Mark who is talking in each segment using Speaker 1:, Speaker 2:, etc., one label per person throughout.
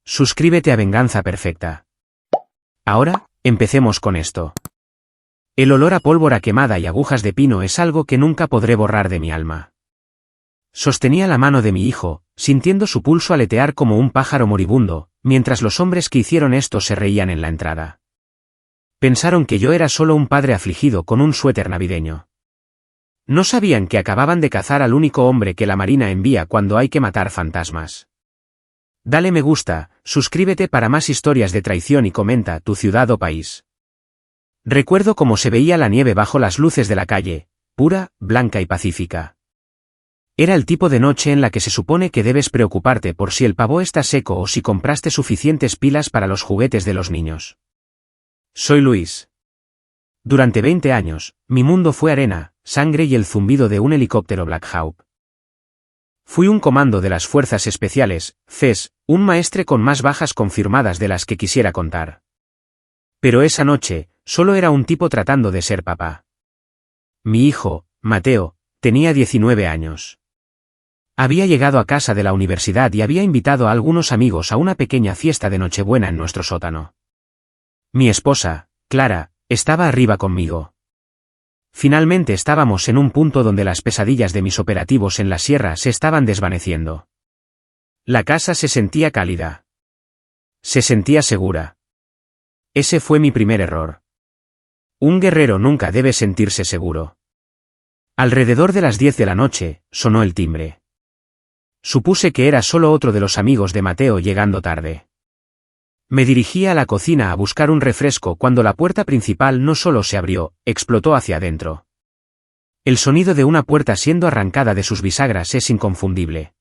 Speaker 1: Suscríbete a Venganza Perfecta. Ahora, empecemos con esto. El olor a pólvora quemada y agujas de pino es algo que nunca podré borrar de mi alma. Sostenía la mano de mi hijo, sintiendo su pulso aletear como un pájaro moribundo, mientras los hombres que hicieron esto se reían en la entrada. Pensaron que yo era solo un padre afligido con un suéter navideño. No sabían que acababan de cazar al único hombre que la Marina envía cuando hay que matar fantasmas. Dale me gusta, suscríbete para más historias de traición y comenta tu ciudad o país. Recuerdo cómo se veía la nieve bajo las luces de la calle, pura, blanca y pacífica. Era el tipo de noche en la que se supone que debes preocuparte por si el pavo está seco o si compraste suficientes pilas para los juguetes de los niños. Soy Luis. Durante 20 años, mi mundo fue arena, sangre y el zumbido de un helicóptero Black Hawk. Fui un comando de las Fuerzas Especiales, FES, un maestre con más bajas confirmadas de las que quisiera contar. Pero esa noche, solo era un tipo tratando de ser papá. Mi hijo, Mateo, tenía 19 años. Había llegado a casa de la universidad y había invitado a algunos amigos a una pequeña fiesta de Nochebuena en nuestro sótano. Mi esposa, Clara, estaba arriba conmigo. Finalmente estábamos en un punto donde las pesadillas de mis operativos en la sierra se estaban desvaneciendo. La casa se sentía cálida. Se sentía segura. Ese fue mi primer error. Un guerrero nunca debe sentirse seguro. Alrededor de las 10 de la noche, sonó el timbre. Supuse que era solo otro de los amigos de Mateo llegando tarde. Me dirigí a la cocina a buscar un refresco cuando la puerta principal no solo se abrió, explotó hacia adentro. El sonido de una puerta siendo arrancada de sus bisagras es inconfundible.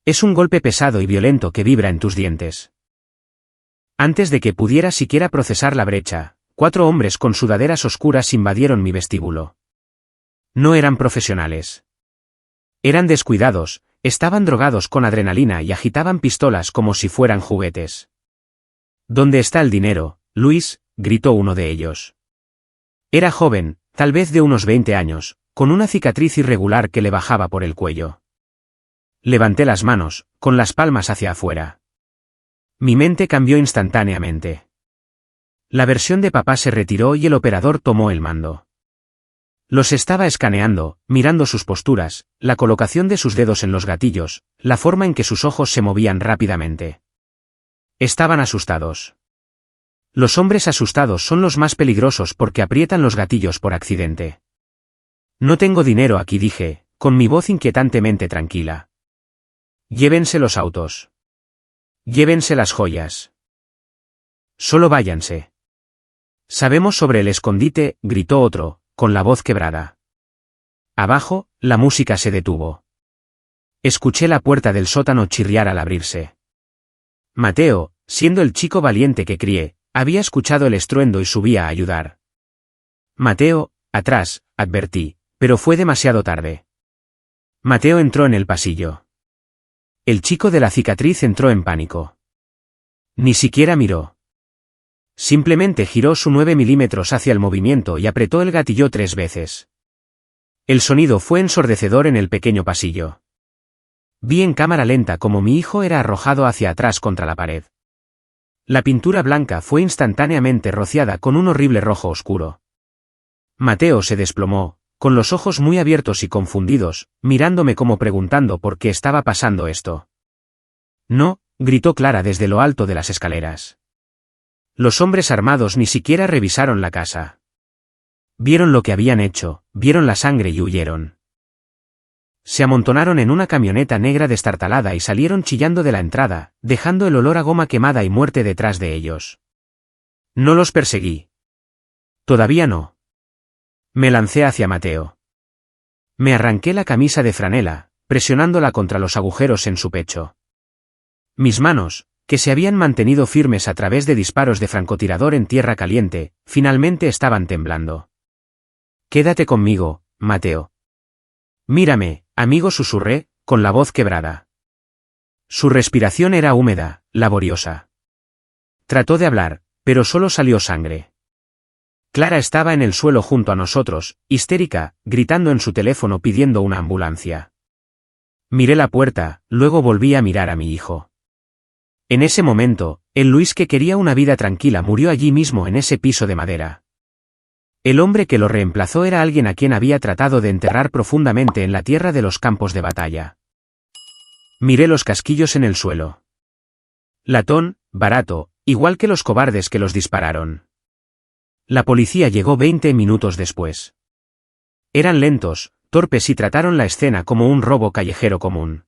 Speaker 1: Es un golpe pesado y violento que vibra en tus dientes. Antes de que pudiera siquiera procesar la brecha, 4 hombres con sudaderas oscuras invadieron mi vestíbulo. No eran profesionales. Eran descuidados, estaban drogados con adrenalina y agitaban pistolas como si fueran juguetes. ¿Dónde está el dinero, Luis?, gritó uno de ellos. Era joven, tal vez de unos 20 años, con una cicatriz irregular que le bajaba por el cuello. Levanté las manos, con las palmas hacia afuera. Mi mente cambió instantáneamente. La versión de papá se retiró y el operador tomó el mando. Los estaba escaneando, mirando sus posturas, la colocación de sus dedos en los gatillos, la forma en que sus ojos se movían rápidamente. Estaban asustados. Los hombres asustados son los más peligrosos porque aprietan los gatillos por accidente. No tengo dinero aquí, dije, con mi voz inquietantemente tranquila. Llévense los autos. Llévense las joyas. Solo váyanse. Sabemos sobre el escondite, gritó otro, con la voz quebrada. Abajo, la música se detuvo. Escuché la puerta del sótano chirriar al abrirse. Mateo, siendo el chico valiente que crié, había escuchado el estruendo y subía a ayudar. Mateo, atrás, advertí, pero fue demasiado tarde. Mateo entró en el pasillo. El chico de la cicatriz entró en pánico. Ni siquiera miró. Simplemente giró su 9 milímetros hacia el movimiento y apretó el gatillo 3 veces. El sonido fue ensordecedor en el pequeño pasillo. Vi en cámara lenta cómo mi hijo era arrojado hacia atrás contra la pared. La pintura blanca fue instantáneamente rociada con un horrible rojo oscuro. Mateo se desplomó, con los ojos muy abiertos y confundidos, mirándome como preguntando por qué estaba pasando esto. No, gritó Clara desde lo alto de las escaleras. Los hombres armados ni siquiera revisaron la casa. Vieron lo que habían hecho, vieron la sangre y huyeron. Se amontonaron en una camioneta negra destartalada y salieron chillando de la entrada, dejando el olor a goma quemada y muerte detrás de ellos. No los perseguí. Todavía no. Me lancé hacia Mateo. Me arranqué la camisa de franela, presionándola contra los agujeros en su pecho. Mis manos, que se habían mantenido firmes a través de disparos de francotirador en tierra caliente, finalmente estaban temblando. Quédate conmigo, Mateo. Mírame, amigo, susurré, con la voz quebrada. Su respiración era húmeda, laboriosa. Trató de hablar, pero solo salió sangre. Clara estaba en el suelo junto a nosotros, histérica, gritando en su teléfono pidiendo una ambulancia. Miré la puerta, luego volví a mirar a mi hijo. En ese momento, el Luis que quería una vida tranquila murió allí mismo en ese piso de madera. El hombre que lo reemplazó era alguien a quien había tratado de enterrar profundamente en la tierra de los campos de batalla. Miré los casquillos en el suelo. Latón, barato, igual que los cobardes que los dispararon. La policía llegó 20 minutos después. Eran lentos, torpes y trataron la escena como un robo callejero común.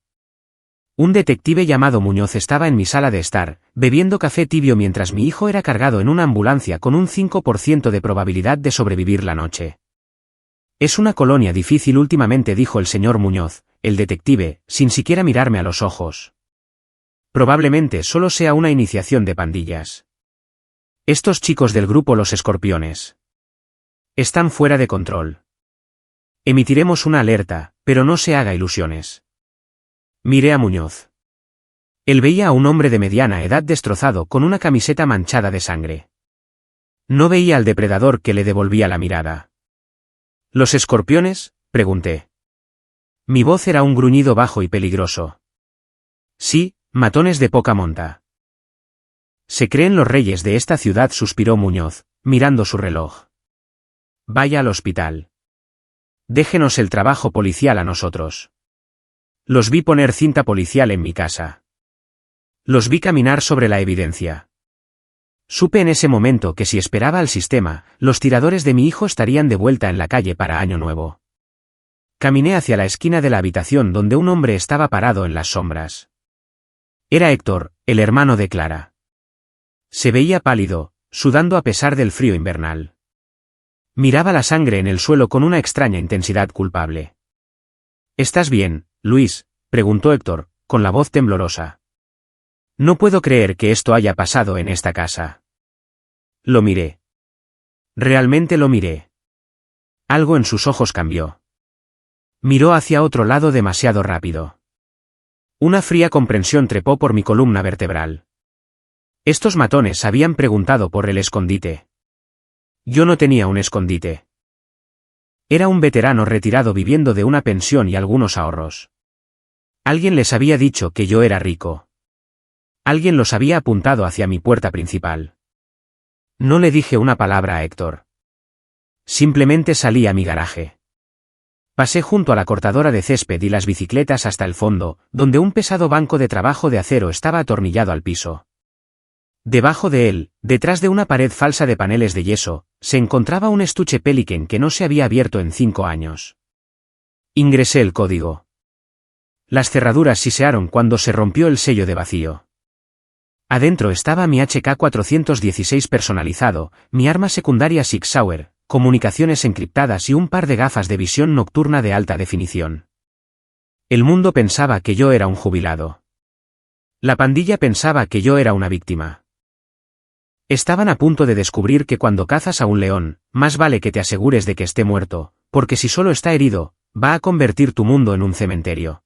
Speaker 1: Un detective llamado Muñoz estaba en mi sala de estar, bebiendo café tibio mientras mi hijo era cargado en una ambulancia con un 5% de probabilidad de sobrevivir la noche. Es una colonia difícil últimamente, dijo el señor Muñoz, el detective, sin siquiera mirarme a los ojos. Probablemente solo sea una iniciación de pandillas. Estos chicos del grupo Los Escorpiones están fuera de control. Emitiremos una alerta, pero no se haga ilusiones. Miré a Muñoz. Él veía a un hombre de mediana edad destrozado con una camiseta manchada de sangre. No veía al depredador que le devolvía la mirada. ¿Los escorpiones?, pregunté. Mi voz era un gruñido bajo y peligroso. Sí, matones de poca monta. Se creen los reyes de esta ciudad, suspiró Muñoz, mirando su reloj. Vaya al hospital. Déjenos el trabajo policial a nosotros. Los vi poner cinta policial en mi casa. Los vi caminar sobre la evidencia. Supe en ese momento que si esperaba al sistema, los tiradores de mi hijo estarían de vuelta en la calle para Año Nuevo. Caminé hacia la esquina de la habitación donde un hombre estaba parado en las sombras. Era Héctor, el hermano de Clara. Se veía pálido, sudando a pesar del frío invernal. Miraba la sangre en el suelo con una extraña intensidad culpable. ¿Estás bien, Luis?, preguntó Héctor, con la voz temblorosa. No puedo creer que esto haya pasado en esta casa. Lo miré. Realmente lo miré. Algo en sus ojos cambió. Miró hacia otro lado demasiado rápido. Una fría comprensión trepó por mi columna vertebral. Estos matones habían preguntado por el escondite. Yo no tenía un escondite. Era un veterano retirado viviendo de una pensión y algunos ahorros. Alguien les había dicho que yo era rico. Alguien los había apuntado hacia mi puerta principal. No le dije una palabra a Héctor. Simplemente salí a mi garaje. Pasé junto a la cortadora de césped y las bicicletas hasta el fondo, donde un pesado banco de trabajo de acero estaba atornillado al piso. Debajo de él, detrás de una pared falsa de paneles de yeso, se encontraba un estuche Pelican que no se había abierto en 5 años. Ingresé el código. Las cerraduras sisearon cuando se rompió el sello de vacío. Adentro estaba mi HK-416 personalizado, mi arma secundaria Sig Sauer, comunicaciones encriptadas y un par de gafas de visión nocturna de alta definición. El mundo pensaba que yo era un jubilado. La pandilla pensaba que yo era una víctima. Estaban a punto de descubrir que cuando cazas a un león, más vale que te asegures de que esté muerto, porque si solo está herido, va a convertir tu mundo en un cementerio.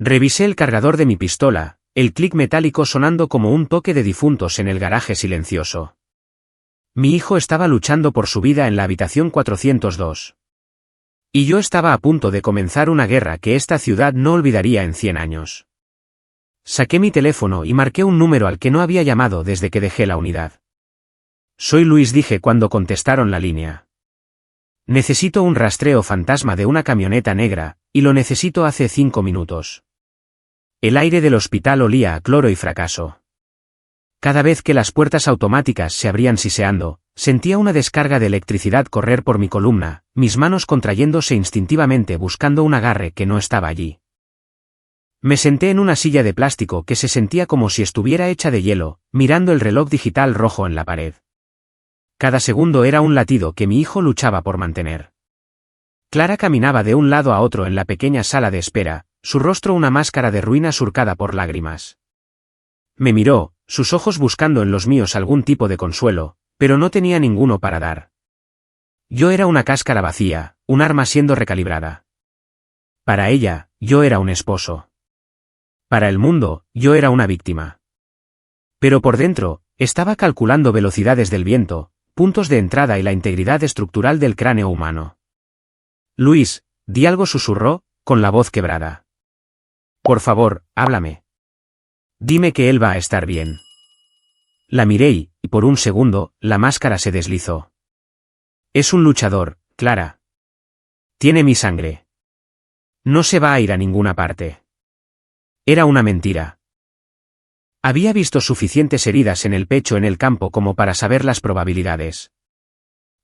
Speaker 1: Revisé el cargador de mi pistola, el clic metálico sonando como un toque de difuntos en el garaje silencioso. Mi hijo estaba luchando por su vida en la habitación 402. Y yo estaba a punto de comenzar una guerra que esta ciudad no olvidaría en 100 años. Saqué mi teléfono y marqué un número al que no había llamado desde que dejé la unidad. Soy Luis, dije cuando contestaron la línea. Necesito un rastreo fantasma de una camioneta negra, y lo necesito hace 5 minutos. El aire del hospital olía a cloro y fracaso. Cada vez que las puertas automáticas se abrían siseando, sentía una descarga de electricidad correr por mi columna, mis manos contrayéndose instintivamente buscando un agarre que no estaba allí. Me senté en una silla de plástico que se sentía como si estuviera hecha de hielo, mirando el reloj digital rojo en la pared. Cada segundo era un latido que mi hijo luchaba por mantener. Clara caminaba de un lado a otro en la pequeña sala de espera, su rostro una máscara de ruina surcada por lágrimas. Me miró, sus ojos buscando en los míos algún tipo de consuelo, pero no tenía ninguno para dar. Yo era una cáscara vacía, un arma siendo recalibrada. Para ella, yo era un esposo. Para el mundo, yo era una víctima. Pero por dentro, estaba calculando velocidades del viento, puntos de entrada y la integridad estructural del cráneo humano. Luis, di algo, susurró, con la voz quebrada. Por favor, háblame. Dime que él va a estar bien. La miré y, por un segundo, la máscara se deslizó. Es un luchador, Clara. Tiene mi sangre. No se va a ir a ninguna parte. Era una mentira. Había visto suficientes heridas en el pecho en el campo como para saber las probabilidades.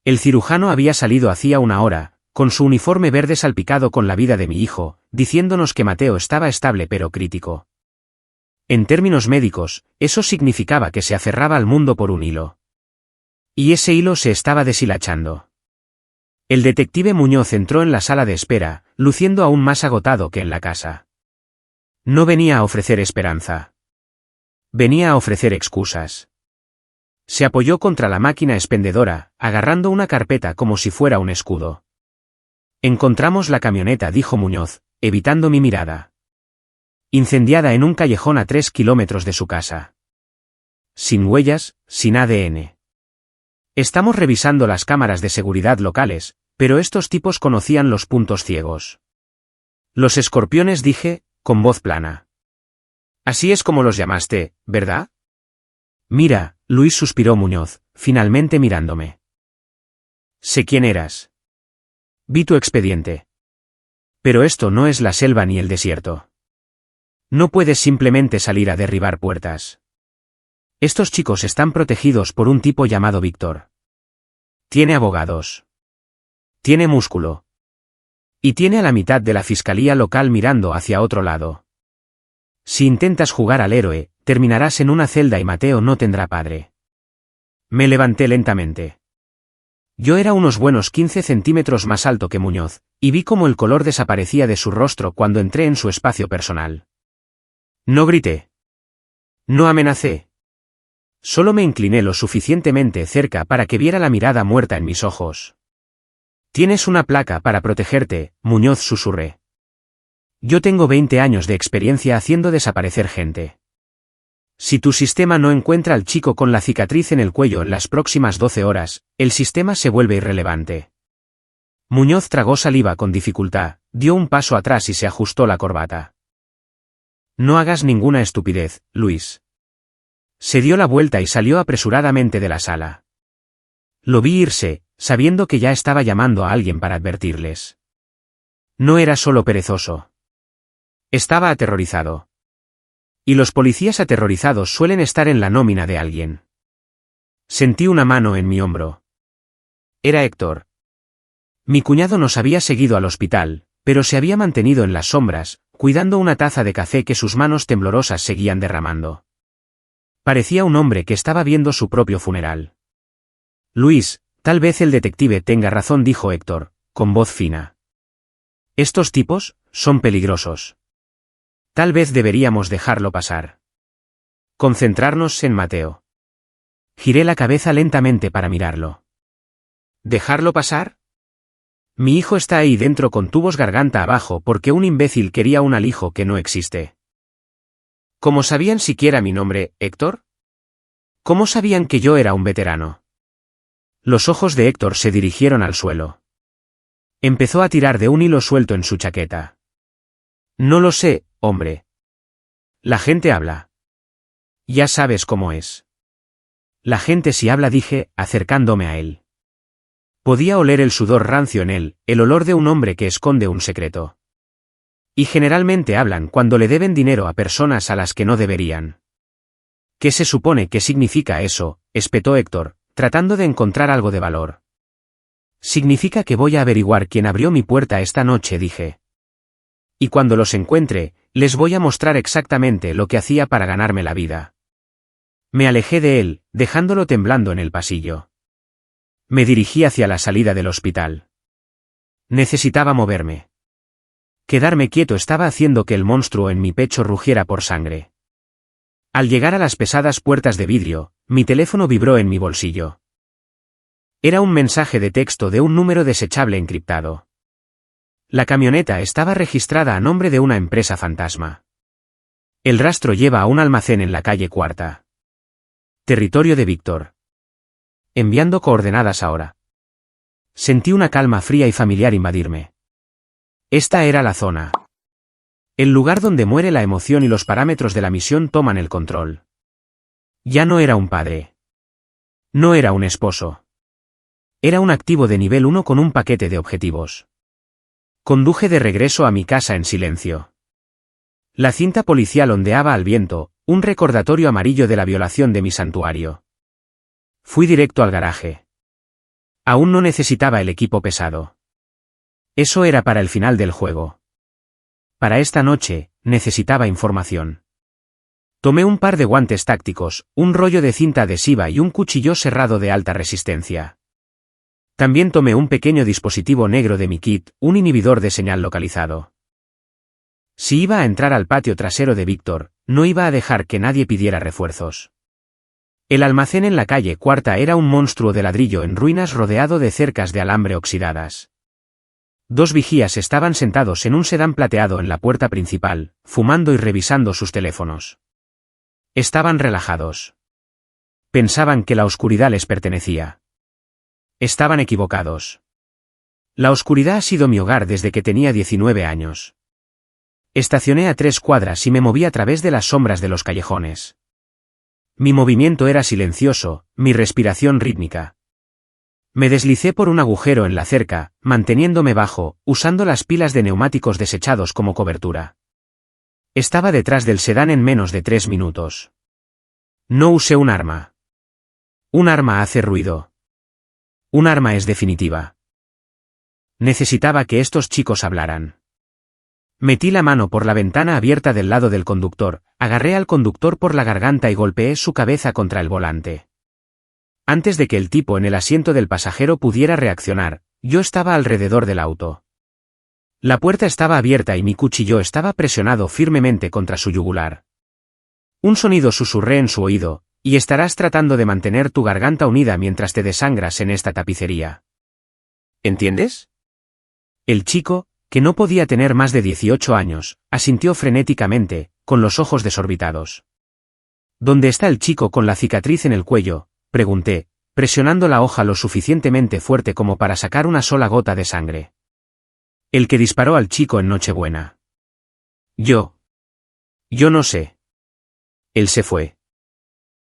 Speaker 1: El cirujano había salido hacía una hora, con su uniforme verde salpicado con la vida de mi hijo, diciéndonos que Mateo estaba estable pero crítico. En términos médicos, eso significaba que se aferraba al mundo por un hilo. Y ese hilo se estaba deshilachando. El detective Muñoz entró en la sala de espera, luciendo aún más agotado que en la casa. No venía a ofrecer esperanza. Venía a ofrecer excusas. Se apoyó contra la máquina expendedora, agarrando una carpeta como si fuera un escudo. Encontramos la camioneta, dijo Muñoz, evitando mi mirada. Incendiada en un callejón a 3 kilómetros de su casa. Sin huellas, sin ADN. Estamos revisando las cámaras de seguridad locales, pero estos tipos conocían los puntos ciegos. Los escorpiones, dije, con voz plana. Así es como los llamaste, ¿verdad? Mira, Luis, suspiró Muñoz, finalmente mirándome. Sé quién eras. Vi tu expediente. Pero esto no es la selva ni el desierto. No puedes simplemente salir a derribar puertas. Estos chicos están protegidos por un tipo llamado Víctor. Tiene abogados. Tiene músculo. Y tiene a la mitad de la fiscalía local mirando hacia otro lado. Si intentas jugar al héroe, terminarás en una celda y Mateo no tendrá padre. Me levanté lentamente. Yo era unos buenos 15 centímetros más alto que Muñoz, y vi cómo el color desaparecía de su rostro cuando entré en su espacio personal. No grité. No amenacé. Solo me incliné lo suficientemente cerca para que viera la mirada muerta en mis ojos. Tienes una placa para protegerte, Muñoz, susurré. Yo tengo 20 años de experiencia haciendo desaparecer gente. Si tu sistema no encuentra al chico con la cicatriz en el cuello en las próximas 12 horas, el sistema se vuelve irrelevante. Muñoz tragó saliva con dificultad, dio un paso atrás y se ajustó la corbata. No hagas ninguna estupidez, Luis. Se dio la vuelta y salió apresuradamente de la sala. Lo vi irse, sabiendo que ya estaba llamando a alguien para advertirles. No era solo perezoso. Estaba aterrorizado. Y los policías aterrorizados suelen estar en la nómina de alguien. Sentí una mano en mi hombro. Era Héctor. Mi cuñado nos había seguido al hospital, pero se había mantenido en las sombras, cuidando una taza de café que sus manos temblorosas seguían derramando. Parecía un hombre que estaba viendo su propio funeral. Luis, tal vez el detective tenga razón, dijo Héctor, con voz fina. Estos tipos son peligrosos. Tal vez deberíamos dejarlo pasar. Concentrarnos en Mateo. Giré la cabeza lentamente para mirarlo. ¿Dejarlo pasar? Mi hijo está ahí dentro con tubos garganta abajo porque un imbécil quería un alijo que no existe. ¿Cómo sabían siquiera mi nombre, Héctor? ¿Cómo sabían que yo era un veterano? Los ojos de Héctor se dirigieron al suelo. Empezó a tirar de un hilo suelto en su chaqueta. No lo sé, hombre. La gente habla. Ya sabes cómo es. La gente sí habla, dije, acercándome a él. Podía oler el sudor rancio en él, el olor de un hombre que esconde un secreto. Y generalmente hablan cuando le deben dinero a personas a las que no deberían. ¿Qué se supone que significa eso?, espetó Héctor, tratando de encontrar algo de valor. Significa que voy a averiguar quién abrió mi puerta esta noche, dije. Y cuando los encuentre, les voy a mostrar exactamente lo que hacía para ganarme la vida. Me alejé de él, dejándolo temblando en el pasillo. Me dirigí hacia la salida del hospital. Necesitaba moverme. Quedarme quieto estaba haciendo que el monstruo en mi pecho rugiera por sangre. Al llegar a las pesadas puertas de vidrio, mi teléfono vibró en mi bolsillo. Era un mensaje de texto de un número desechable encriptado. La camioneta estaba registrada a nombre de una empresa fantasma. El rastro lleva a un almacén en la calle Cuarta. Territorio de Víctor. Enviando coordenadas ahora. Sentí una calma fría y familiar invadirme. Esta era la zona. El lugar donde muere la emoción y los parámetros de la misión toman el control. Ya no era un padre. No era un esposo. Era un activo de nivel 1 con un paquete de objetivos. Conduje de regreso a mi casa en silencio. La cinta policial ondeaba al viento, un recordatorio amarillo de la violación de mi santuario. Fui directo al garaje. Aún no necesitaba el equipo pesado. Eso era para el final del juego. Para esta noche, necesitaba información. Tomé un par de guantes tácticos, un rollo de cinta adhesiva y un cuchillo serrado de alta resistencia. También tomé un pequeño dispositivo negro de mi kit, un inhibidor de señal localizado. Si iba a entrar al patio trasero de Víctor, no iba a dejar que nadie pidiera refuerzos. El almacén en la calle Cuarta era un monstruo de ladrillo en ruinas rodeado de cercas de alambre oxidadas. 2 vigías estaban sentados en un sedán plateado en la puerta principal, fumando y revisando sus teléfonos. Estaban relajados. Pensaban que la oscuridad les pertenecía. Estaban equivocados. La oscuridad ha sido mi hogar desde que tenía 19 años. Estacioné a 3 cuadras y me moví a través de las sombras de los callejones. Mi movimiento era silencioso, mi respiración rítmica. Me deslicé por un agujero en la cerca, manteniéndome bajo, usando las pilas de neumáticos desechados como cobertura. Estaba detrás del sedán en menos de 3 minutos. No usé un arma. Un arma hace ruido. Un arma es definitiva. Necesitaba que estos chicos hablaran. Metí la mano por la ventana abierta del lado del conductor, agarré al conductor por la garganta y golpeé su cabeza contra el volante. Antes de que el tipo en el asiento del pasajero pudiera reaccionar, yo estaba alrededor del auto. La puerta estaba abierta y mi cuchillo estaba presionado firmemente contra su yugular. Un sonido susurré en su oído, y estarás tratando de mantener tu garganta unida mientras te desangras en esta tapicería. ¿Entiendes? El chico, que no podía tener más de 18 años, asintió frenéticamente, con los ojos desorbitados. ¿Dónde está el chico con la cicatriz en el cuello?, pregunté, presionando la hoja lo suficientemente fuerte como para sacar una sola gota de sangre. El que disparó al chico en Nochebuena. Yo no sé. Él se fue.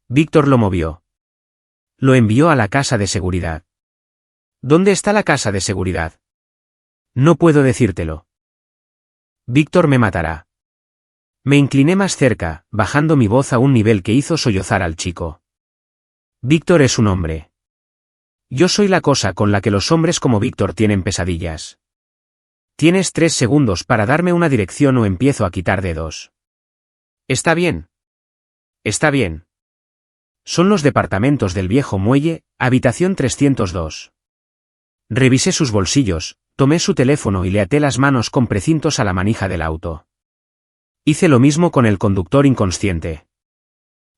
Speaker 1: Víctor lo movió. Lo envió a la casa de seguridad. ¿Dónde está la casa de seguridad? No puedo decírtelo. Víctor me matará. Me incliné más cerca, bajando mi voz a un nivel que hizo sollozar al chico. Víctor es un hombre. Yo soy la cosa con la que los hombres como Víctor tienen pesadillas. Tienes 3 segundos para darme una dirección o empiezo a quitar dedos. Está bien. Está bien. Son los departamentos del viejo muelle, habitación 302. Revisé sus bolsillos, tomé su teléfono y le até las manos con precintos a la manija del auto. Hice lo mismo con el conductor inconsciente.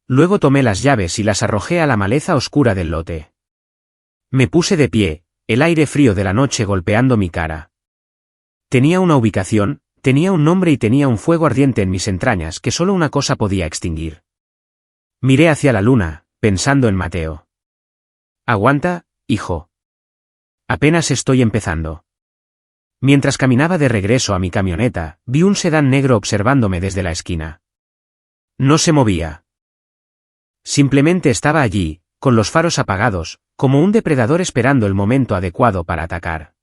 Speaker 1: Luego tomé las llaves y las arrojé a la maleza oscura del lote. Me puse de pie, el aire frío de la noche golpeando mi cara. Tenía una ubicación, tenía un nombre y tenía un fuego ardiente en mis entrañas que solo una cosa podía extinguir. Miré hacia la luna, pensando en Mateo. Aguanta, hijo. Apenas estoy empezando. Mientras caminaba de regreso a mi camioneta, vi un sedán negro observándome desde la esquina. No se movía. Simplemente estaba allí, con los faros apagados, como un depredador esperando el momento adecuado para atacar.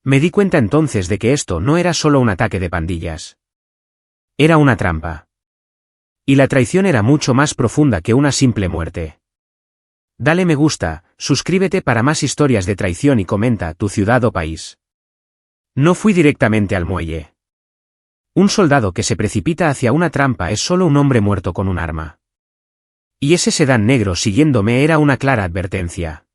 Speaker 1: Me di cuenta entonces de que esto no era solo un ataque de pandillas. Era una trampa. Y la traición era mucho más profunda que una simple muerte. Dale me gusta, suscríbete para más historias de traición y comenta tu ciudad o país. No fui directamente al muelle. Un soldado que se precipita hacia una trampa es solo un hombre muerto con un arma. Y ese sedán negro siguiéndome era una clara advertencia.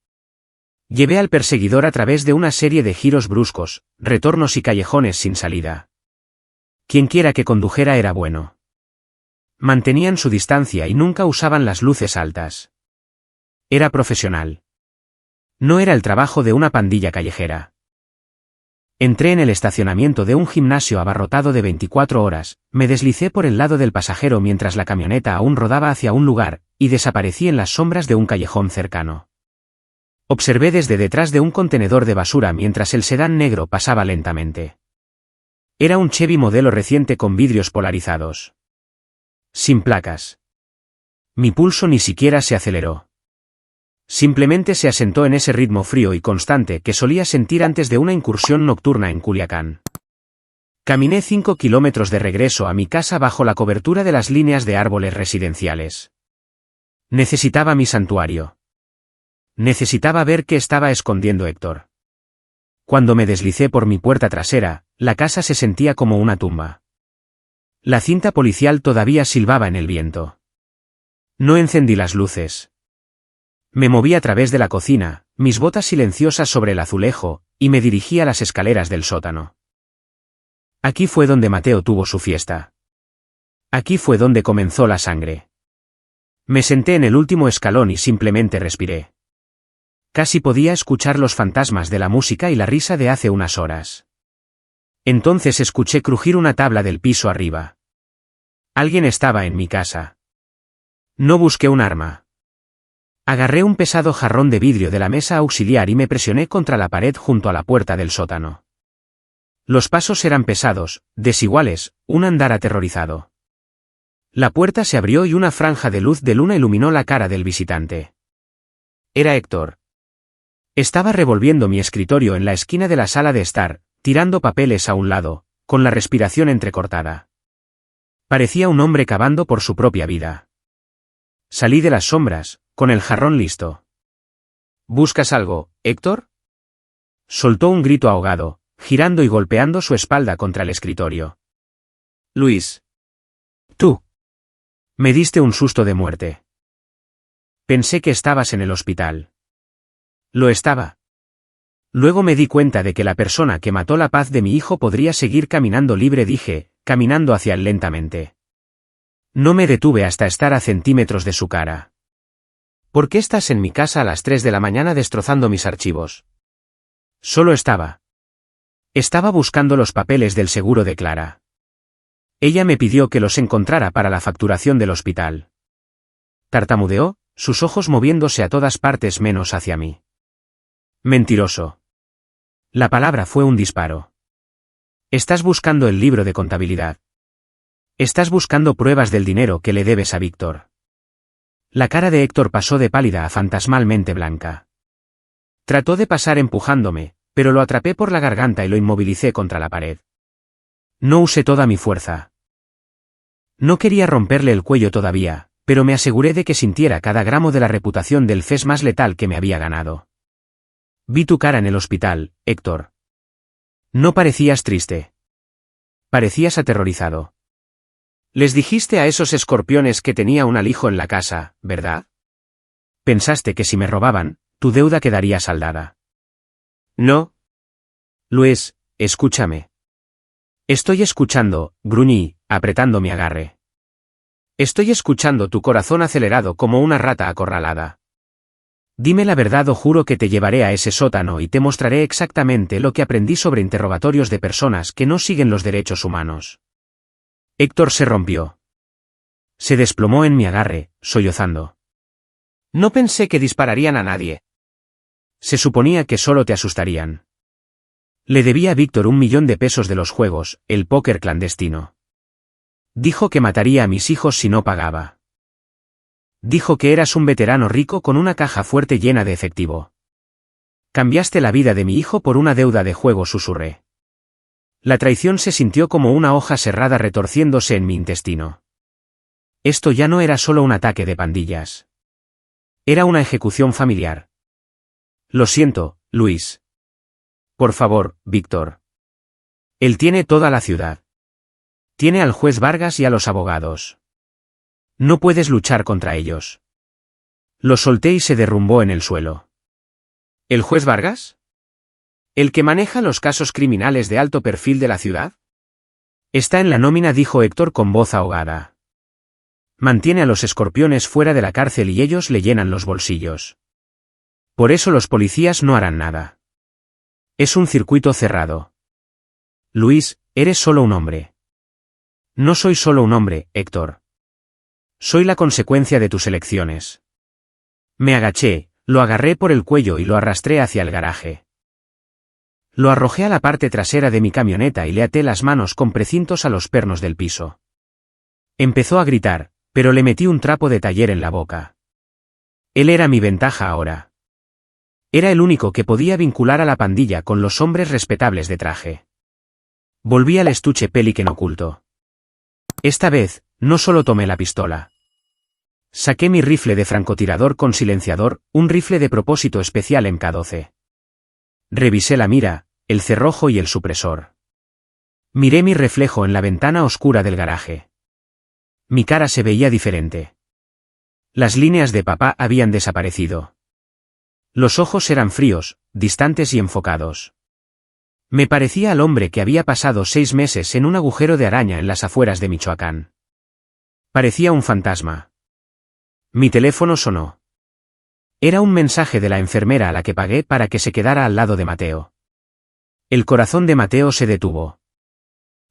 Speaker 1: Llevé al perseguidor a través de una serie de giros bruscos, retornos y callejones sin salida. Quienquiera que condujera era bueno. Mantenían su distancia y nunca usaban las luces altas. Era profesional. No era el trabajo de una pandilla callejera. Entré en el estacionamiento de un gimnasio abarrotado de 24 horas, me deslicé por el lado del pasajero mientras la camioneta aún rodaba hacia un lugar, y desaparecí en las sombras de un callejón cercano. Observé desde detrás de un contenedor de basura mientras el sedán negro pasaba lentamente. Era un Chevy modelo reciente con vidrios polarizados. Sin placas. Mi pulso ni siquiera se aceleró. Simplemente se asentó en ese ritmo frío y constante que solía sentir antes de una incursión nocturna en Culiacán. Caminé 5 kilómetros de regreso a mi casa bajo la cobertura de las líneas de árboles residenciales. Necesitaba mi santuario. Necesitaba ver qué estaba escondiendo Héctor. Cuando me deslicé por mi puerta trasera, la casa se sentía como una tumba. La cinta policial todavía silbaba en el viento. No encendí las luces. Me moví a través de la cocina, mis botas silenciosas sobre el azulejo, y me dirigí a las escaleras del sótano. Aquí fue donde Mateo tuvo su fiesta. Aquí fue donde comenzó la sangre. Me senté en el último escalón y simplemente respiré. Casi podía escuchar los fantasmas de la música y la risa de hace unas horas. Entonces escuché crujir una tabla del piso arriba. Alguien estaba en mi casa. No busqué un arma. Agarré un pesado jarrón de vidrio de la mesa auxiliar y me presioné contra la pared junto a la puerta del sótano. Los pasos eran pesados, desiguales, un andar aterrorizado. La puerta se abrió y una franja de luz de luna iluminó la cara del visitante. Era Héctor. Estaba revolviendo mi escritorio en la esquina de la sala de estar, tirando papeles a un lado, con la respiración entrecortada. Parecía un hombre cavando por su propia vida. Salí de las sombras, con el jarrón listo. ¿Buscas algo, Héctor? Soltó un grito ahogado, girando y golpeando su espalda contra el escritorio. Luis. Tú. Me diste un susto de muerte. Pensé que estabas en el hospital. Lo estaba. Luego me di cuenta de que la persona que mató la paz de mi hijo podría seguir caminando libre, dije, caminando hacia él lentamente. No me detuve hasta estar a centímetros de su cara. ¿Por qué estás en mi casa a las 3 de la mañana destrozando mis archivos? Solo estaba. Estaba buscando los papeles del seguro de Clara. Ella me pidió que los encontrara para la facturación del hospital. Tartamudeó, sus ojos moviéndose a todas partes menos hacia mí. Mentiroso. La palabra fue un disparo. Estás buscando el libro de contabilidad. Estás buscando pruebas del dinero que le debes a Víctor. La cara de Héctor pasó de pálida a fantasmalmente blanca. Trató de pasar empujándome, pero lo atrapé por la garganta y lo inmovilicé contra la pared. No usé toda mi fuerza. No quería romperle el cuello todavía, pero me aseguré de que sintiera cada gramo de la reputación del fes más letal que me había ganado. Vi tu cara en el hospital, Héctor. No parecías triste. Parecías aterrorizado. Les dijiste a esos escorpiones que tenía un alijo en la casa, ¿verdad? Pensaste que si me robaban, tu deuda quedaría saldada. No. Luis, escúchame. Estoy escuchando, gruñí, apretando mi agarre. Estoy escuchando tu corazón acelerado como una rata acorralada. Dime la verdad o juro que te llevaré a ese sótano y te mostraré exactamente lo que aprendí sobre interrogatorios de personas que no siguen los derechos humanos. Héctor se rompió. Se desplomó en mi agarre, sollozando. No pensé que dispararían a nadie. Se suponía que solo te asustarían. Le debía a Víctor 1.000.000 de pesos de los juegos, el póker clandestino. Dijo que mataría a mis hijos si no pagaba. Dijo que eras un veterano rico con una caja fuerte llena de efectivo. Cambiaste la vida de mi hijo por una deuda de juego, susurré. La traición se sintió como una hoja serrada retorciéndose en mi intestino. Esto ya no era solo un ataque de pandillas. Era una ejecución familiar. Lo siento, Luis. Por favor, Víctor. Él tiene toda la ciudad. Tiene al juez Vargas y a los abogados. No puedes luchar contra ellos. Lo solté y se derrumbó en el suelo. ¿El juez Vargas? ¿El que maneja los casos criminales de alto perfil de la ciudad? Está en la nómina, dijo Héctor con voz ahogada. Mantiene a los escorpiones fuera de la cárcel y ellos le llenan los bolsillos. Por eso los policías no harán nada. Es un circuito cerrado. Luis, eres solo un hombre. No soy solo un hombre, Héctor. Soy la consecuencia de tus elecciones. Me agaché, lo agarré por el cuello y lo arrastré hacia el garaje. Lo arrojé a la parte trasera de mi camioneta y le até las manos con precintos a los pernos del piso. Empezó a gritar, pero le metí un trapo de taller en la boca. Él era mi ventaja ahora. Era el único que podía vincular a la pandilla con los hombres respetables de traje. Volví al estuche Pelican oculto. Esta vez, no solo tomé la pistola. Saqué mi rifle de francotirador con silenciador, un rifle de propósito especial MK12. Revisé la mira, el cerrojo y el supresor. Miré mi reflejo en la ventana oscura del garaje. Mi cara se veía diferente. Las líneas de papá habían desaparecido. Los ojos eran fríos, distantes y enfocados. Me parecía al hombre que había pasado 6 meses en un agujero de araña en las afueras de Michoacán. Parecía un fantasma. Mi teléfono sonó. Era un mensaje de la enfermera a la que pagué para que se quedara al lado de Mateo. El corazón de Mateo se detuvo.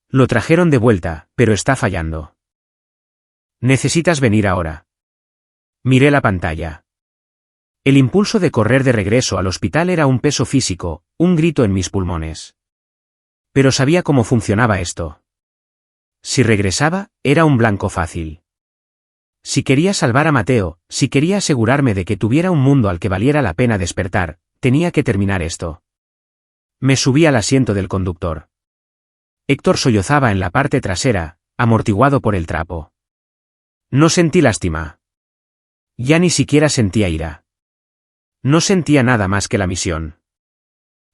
Speaker 1: Lo trajeron de vuelta, pero está fallando. ¿Necesitas venir ahora? Miré la pantalla. El impulso de correr de regreso al hospital era un peso físico, un grito en mis pulmones. Pero sabía cómo funcionaba esto. Si regresaba, era un blanco fácil. Si quería salvar a Mateo, si quería asegurarme de que tuviera un mundo al que valiera la pena despertar, tenía que terminar esto. Me subí al asiento del conductor. Héctor sollozaba en la parte trasera, amortiguado por el trapo. No sentí lástima. Ya ni siquiera sentía ira. No sentía nada más que la misión.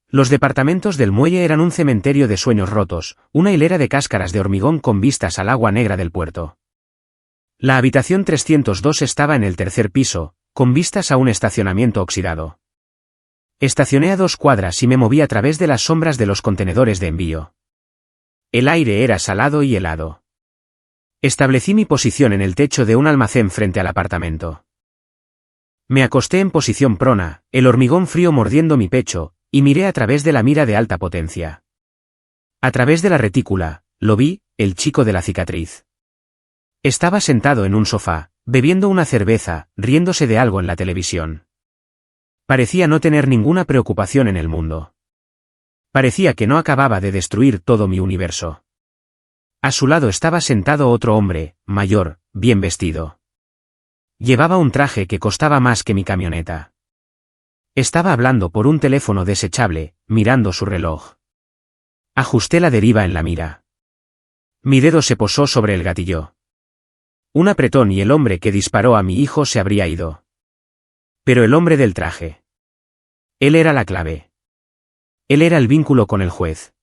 Speaker 1: Los departamentos del muelle eran un cementerio de sueños rotos, una hilera de cáscaras de hormigón con vistas al agua negra del puerto. La habitación 302 estaba en el tercer piso, con vistas a un estacionamiento oxidado. Estacioné a 2 cuadras y me moví a través de las sombras de los contenedores de envío. El aire era salado y helado. Establecí mi posición en el techo de un almacén frente al apartamento. Me acosté en posición prona, el hormigón frío mordiendo mi pecho, y miré a través de la mira de alta potencia. A través de la retícula, lo vi, el chico de la cicatriz. Estaba sentado en un sofá, bebiendo una cerveza, riéndose de algo en la televisión. Parecía no tener ninguna preocupación en el mundo. Parecía que no acababa de destruir todo mi universo. A su lado estaba sentado otro hombre, mayor, bien vestido. Llevaba un traje que costaba más que mi camioneta. Estaba hablando por un teléfono desechable, mirando su reloj. Ajusté la deriva en la mira. Mi dedo se posó sobre el gatillo. Un apretón y el hombre que disparó a mi hijo se habría ido. Pero el hombre del traje. Él era la clave. Él era el vínculo con el juez.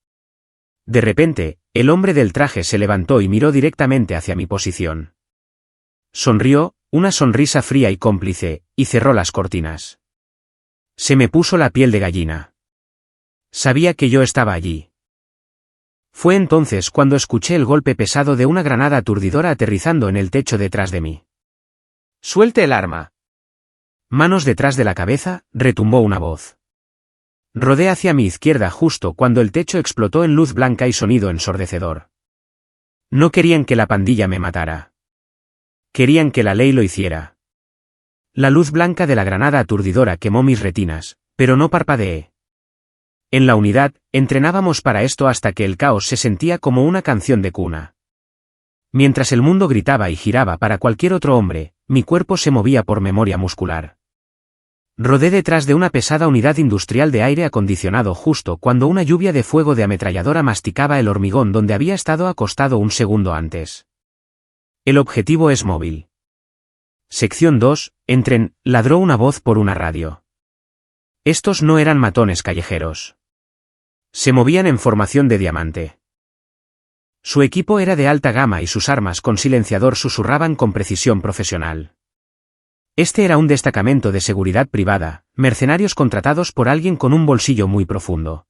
Speaker 1: De repente, el hombre del traje se levantó y miró directamente hacia mi posición. Sonrió, una sonrisa fría y cómplice, y cerró las cortinas. Se me puso la piel de gallina. Sabía que yo estaba allí. Fue entonces cuando escuché el golpe pesado de una granada aturdidora aterrizando en el techo detrás de mí. «¡Suelte el arma!». Manos detrás de la cabeza, retumbó una voz. Rodé hacia mi izquierda justo cuando el techo explotó en luz blanca y sonido ensordecedor. No querían que la pandilla me matara. Querían que la ley lo hiciera. La luz blanca de la granada aturdidora quemó mis retinas, pero no parpadeé. En la unidad, entrenábamos para esto hasta que el caos se sentía como una canción de cuna. Mientras el mundo gritaba y giraba para cualquier otro hombre, mi cuerpo se movía por memoria muscular. Rodé detrás de una pesada unidad industrial de aire acondicionado justo cuando una lluvia de fuego de ametralladora masticaba el hormigón donde había estado acostado un segundo antes. El objetivo es móvil. Sección 2, entren, ladró una voz por una radio. Estos no eran matones callejeros. Se movían en formación de diamante. Su equipo era de alta gama y sus armas con silenciador susurraban con precisión profesional. Este era un destacamento de seguridad privada, mercenarios contratados por alguien con un bolsillo muy profundo.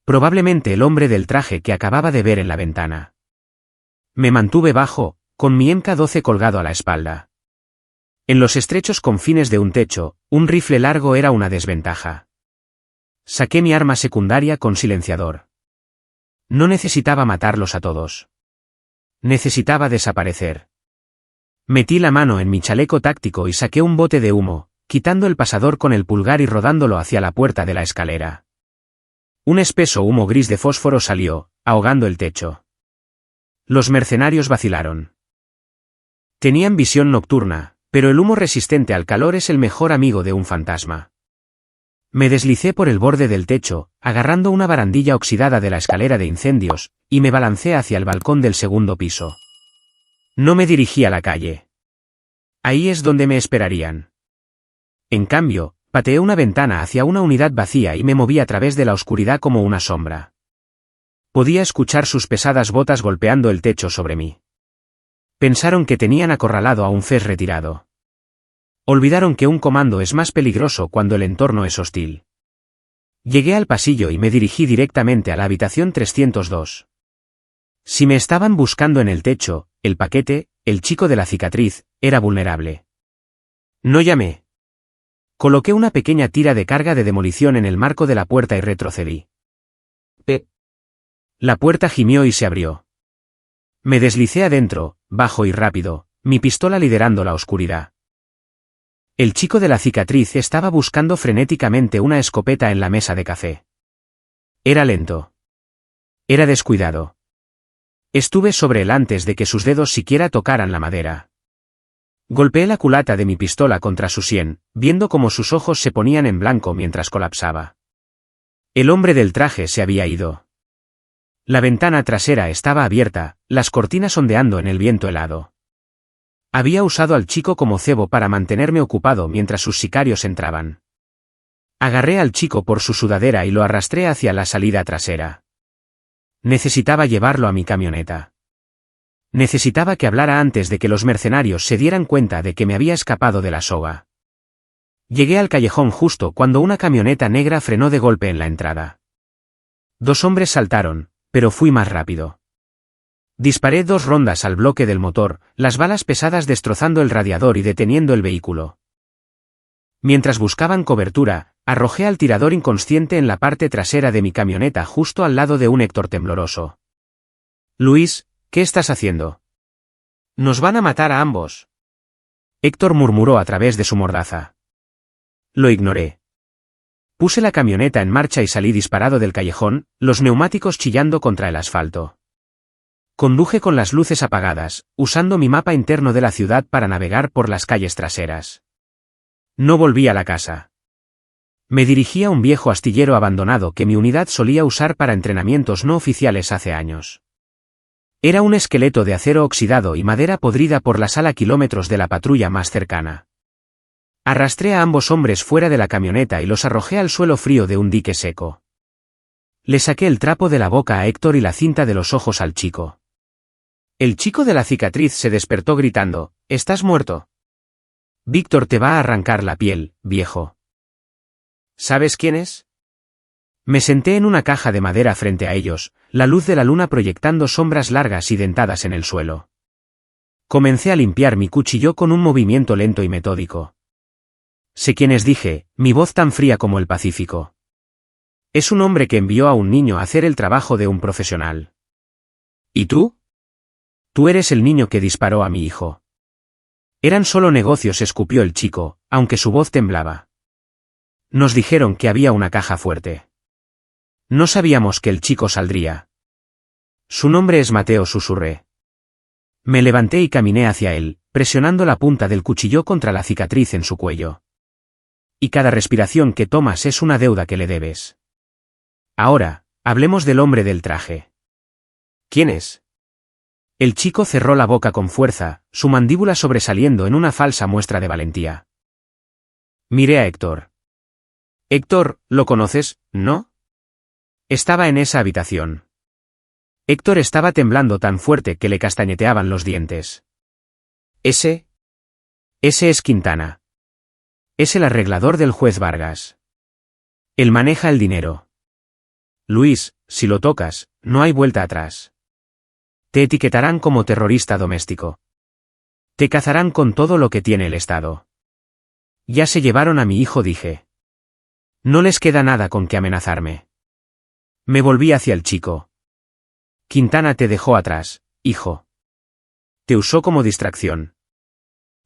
Speaker 1: Probablemente el hombre del traje que acababa de ver en la ventana. Me mantuve bajo, con mi MK12 colgado a la espalda. En los estrechos confines de un techo, un rifle largo era una desventaja. Saqué mi arma secundaria con silenciador. No necesitaba matarlos a todos. Necesitaba desaparecer. Metí la mano en mi chaleco táctico y saqué un bote de humo, quitando el pasador con el pulgar y rodándolo hacia la puerta de la escalera. Un espeso humo gris de fósforo salió, ahogando el techo. Los mercenarios vacilaron. Tenían visión nocturna, pero el humo resistente al calor es el mejor amigo de un fantasma. Me deslicé por el borde del techo, agarrando una barandilla oxidada de la escalera de incendios, y me balancé hacia el balcón del segundo piso. No me dirigí a la calle. Ahí es donde me esperarían. En cambio, pateé una ventana hacia una unidad vacía y me moví a través de la oscuridad como una sombra. Podía escuchar sus pesadas botas golpeando el techo sobre mí. Pensaron que tenían acorralado a un Fez retirado. Olvidaron que un comando es más peligroso cuando el entorno es hostil. Llegué al pasillo y me dirigí directamente a la habitación 302. Si me estaban buscando en el techo, el paquete, el chico de la cicatriz, era vulnerable. No llamé. Coloqué una pequeña tira de carga de demolición en el marco de la puerta y retrocedí. La puerta gimió y se abrió. Me deslicé adentro, bajo y rápido, mi pistola liderando la oscuridad. El chico de la cicatriz estaba buscando frenéticamente una escopeta en la mesa de café. Era lento. Era descuidado. Estuve sobre él antes de que sus dedos siquiera tocaran la madera. Golpeé la culata de mi pistola contra su sien, viendo cómo sus ojos se ponían en blanco mientras colapsaba. El hombre del traje se había ido. La ventana trasera estaba abierta, las cortinas ondeando en el viento helado. Había usado al chico como cebo para mantenerme ocupado mientras sus sicarios entraban. Agarré al chico por su sudadera y lo arrastré hacia la salida trasera. Necesitaba llevarlo a mi camioneta. Necesitaba que hablara antes de que los mercenarios se dieran cuenta de que me había escapado de la soga. Llegué al callejón justo cuando una camioneta negra frenó de golpe en la entrada. 2 hombres saltaron, pero fui más rápido. Disparé 2 rondas al bloque del motor, las balas pesadas destrozando el radiador y deteniendo el vehículo. Mientras buscaban cobertura, arrojé al tirador inconsciente en la parte trasera de mi camioneta justo al lado de un Héctor tembloroso. Luis, ¿qué estás haciendo? Nos van a matar a ambos. Héctor murmuró a través de su mordaza. Lo ignoré. Puse la camioneta en marcha y salí disparado del callejón, los neumáticos chillando contra el asfalto. Conduje con las luces apagadas, usando mi mapa interno de la ciudad para navegar por las calles traseras. No volví a la casa. Me dirigí a un viejo astillero abandonado que mi unidad solía usar para entrenamientos no oficiales hace años. Era un esqueleto de acero oxidado y madera podrida por la sala kilómetros de la patrulla más cercana. Arrastré a ambos hombres fuera de la camioneta y los arrojé al suelo frío de un dique seco. Le saqué el trapo de la boca a Héctor y la cinta de los ojos al chico. El chico de la cicatriz se despertó gritando, «¿Estás muerto?» Víctor te va a arrancar la piel, viejo. ¿Sabes quién es? Me senté en una caja de madera frente a ellos, la luz de la luna proyectando sombras largas y dentadas en el suelo. Comencé a limpiar mi cuchillo con un movimiento lento y metódico. Sé quién es, dije, mi voz tan fría como el Pacífico. Es un hombre que envió a un niño a hacer el trabajo de un profesional. ¿Y tú? Tú eres el niño que disparó a mi hijo. Eran solo negocios, escupió el chico, aunque su voz temblaba. Nos dijeron que había una caja fuerte. No sabíamos que el chico saldría. Su nombre es Mateo, susurré. Me levanté y caminé hacia él, presionando la punta del cuchillo contra la cicatriz en su cuello. Y cada respiración que tomas es una deuda que le debes. Ahora, hablemos del hombre del traje. ¿Quién es? El chico cerró la boca con fuerza, su mandíbula sobresaliendo en una falsa muestra de valentía. Miré a Héctor. Héctor, ¿lo conoces, no? Estaba en esa habitación. Héctor estaba temblando tan fuerte que le castañeteaban los dientes. Ese es Quintana. Es el arreglador del juez Vargas. Él maneja el dinero. Luis, si lo tocas, no hay vuelta atrás. Te etiquetarán como terrorista doméstico. Te cazarán con todo lo que tiene el Estado. Ya se llevaron a mi hijo, dije. No les queda nada con que amenazarme. Me volví hacia el chico. Quintana te dejó atrás, hijo. Te usó como distracción.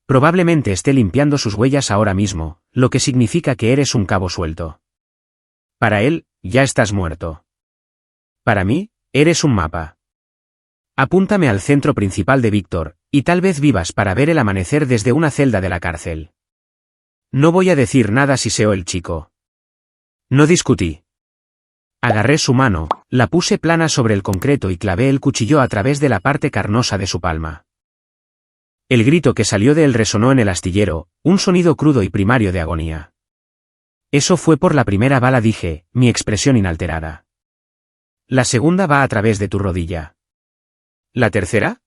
Speaker 1: Probablemente esté limpiando sus huellas ahora mismo, lo que significa que eres un cabo suelto. Para él, ya estás muerto. Para mí, eres un mapa. Apúntame al centro principal de Víctor, y tal vez vivas para ver el amanecer desde una celda de la cárcel. No voy a decir nada, siseó el chico. No discutí. Agarré su mano, la puse plana sobre el concreto y clavé el cuchillo a través de la parte carnosa de su palma. El grito que salió de él resonó en el astillero, un sonido crudo y primario de agonía. Eso fue por la primera bala, dije, mi expresión inalterada. La segunda va a través de tu rodilla. ¿La tercera?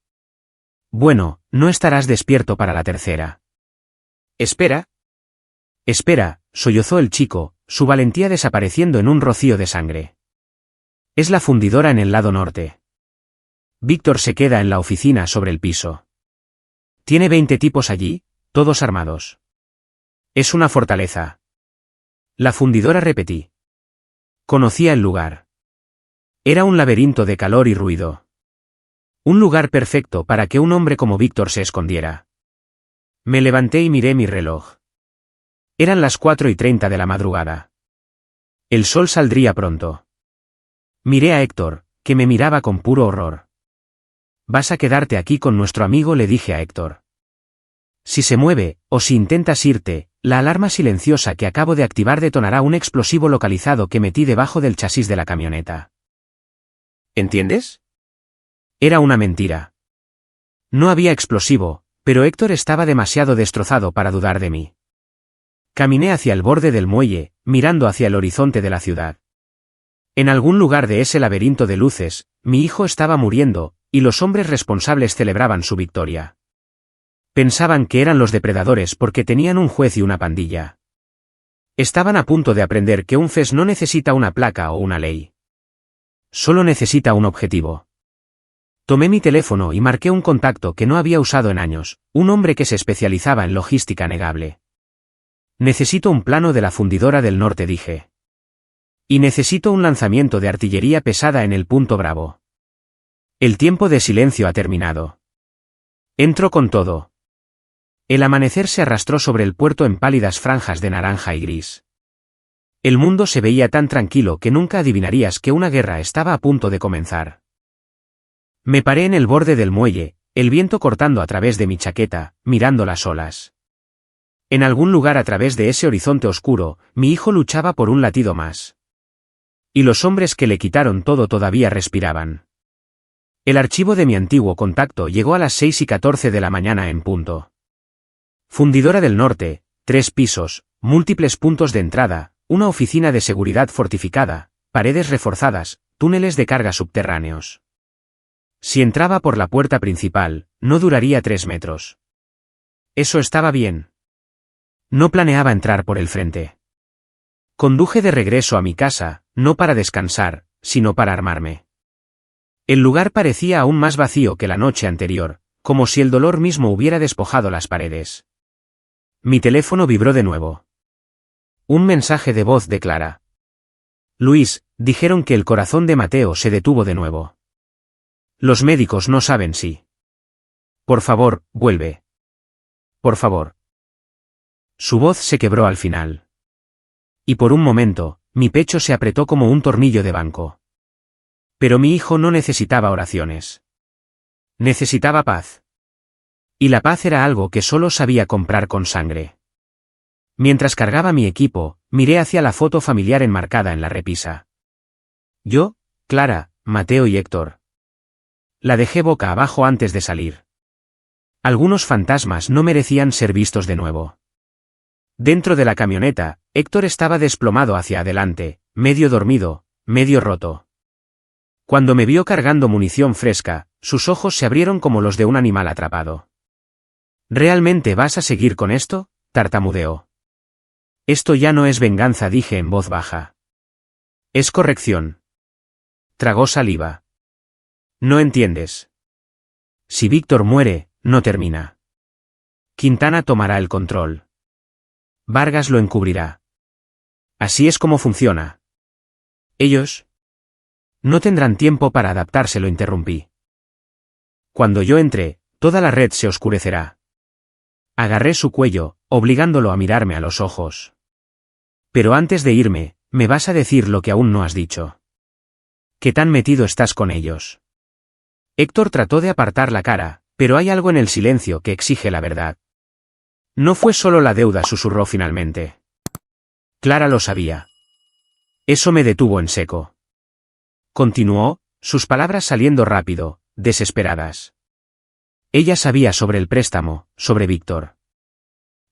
Speaker 1: Bueno, no estarás despierto para la tercera. Espera. Espera, sollozó el chico, su valentía desapareciendo en un rocío de sangre. Es la fundidora en el lado norte. Víctor se queda en la oficina sobre el piso. Tiene 20 tipos allí, todos armados. Es una fortaleza. La fundidora, repetí. Conocía el lugar. Era un laberinto de calor y ruido. Un lugar perfecto para que un hombre como Víctor se escondiera. Me levanté y miré mi reloj. Eran las 4:30 de la madrugada. El sol saldría pronto. Miré a Héctor, que me miraba con puro horror. Vas a quedarte aquí con nuestro amigo, le dije a Héctor. Si se mueve, o si intentas irte, la alarma silenciosa que acabo de activar detonará un explosivo localizado que metí debajo del chasis de la camioneta. ¿Entiendes? Era una mentira. No había explosivo, pero Héctor estaba demasiado destrozado para dudar de mí. Caminé hacia el borde del muelle, mirando hacia el horizonte de la ciudad. En algún lugar de ese laberinto de luces, mi hijo estaba muriendo, y los hombres responsables celebraban su victoria. Pensaban que eran los depredadores porque tenían un juez y una pandilla. Estaban a punto de aprender que un FES no necesita una placa o una ley. Solo necesita un objetivo. Tomé mi teléfono y marqué un contacto que no había usado en años, un hombre que se especializaba en logística negable. Necesito un plano de la fundidora del norte, dije. Y necesito un lanzamiento de artillería pesada en el punto Bravo. El tiempo de silencio ha terminado. Entro con todo. El amanecer se arrastró sobre el puerto en pálidas franjas de naranja y gris. El mundo se veía tan tranquilo que nunca adivinarías que una guerra estaba a punto de comenzar. Me paré en el borde del muelle, el viento cortando a través de mi chaqueta, mirando las olas. En algún lugar a través de ese horizonte oscuro, mi hijo luchaba por un latido más. Y los hombres que le quitaron todo todavía respiraban. El archivo de mi antiguo contacto llegó a las 6:14 de la mañana en punto. Fundidora del norte, 3 pisos, múltiples puntos de entrada, una oficina de seguridad fortificada, paredes reforzadas, túneles de carga subterráneos. Si entraba por la puerta principal, no duraría 3 metros. Eso estaba bien. No planeaba entrar por el frente. Conduje de regreso a mi casa, no para descansar, sino para armarme. El lugar parecía aún más vacío que la noche anterior, como si el dolor mismo hubiera despojado las paredes. Mi teléfono vibró de nuevo. Un mensaje de voz de Clara. Luis, dijeron que el corazón de Mateo se detuvo de nuevo. Los médicos no saben si. Por favor, vuelve. Por favor. Su voz se quebró al final. Y por un momento, mi pecho se apretó como un tornillo de banco. Pero mi hijo no necesitaba oraciones. Necesitaba paz. Y la paz era algo que solo sabía comprar con sangre. Mientras cargaba mi equipo, miré hacia la foto familiar enmarcada en la repisa. Yo, Clara, Mateo y Héctor. La dejé boca abajo antes de salir. Algunos fantasmas no merecían ser vistos de nuevo. Dentro de la camioneta, Héctor estaba desplomado hacia adelante, medio dormido, medio roto. Cuando me vio cargando munición fresca, sus ojos se abrieron como los de un animal atrapado. ¿Realmente vas a seguir con esto?, tartamudeó. Esto ya no es venganza, dije en voz baja. Es corrección. Tragó saliva. No entiendes. Si Víctor muere, no termina. Quintana tomará el control. Vargas lo encubrirá. Así es como funciona. Ellos no tendrán tiempo para adaptarse, lo interrumpí. Cuando yo entre, toda la red se oscurecerá. Agarré su cuello, obligándolo a mirarme a los ojos. Pero antes de irme, Me vas a decir lo que aún no has dicho. ¿Qué tan metido estás con ellos? Héctor trató de apartar la cara, pero hay algo en el silencio que exige la verdad. No fue solo la deuda, susurró finalmente. Clara lo sabía. Eso me detuvo en seco. Continuó, sus palabras saliendo rápido, desesperadas. Ella sabía sobre el préstamo, sobre Víctor.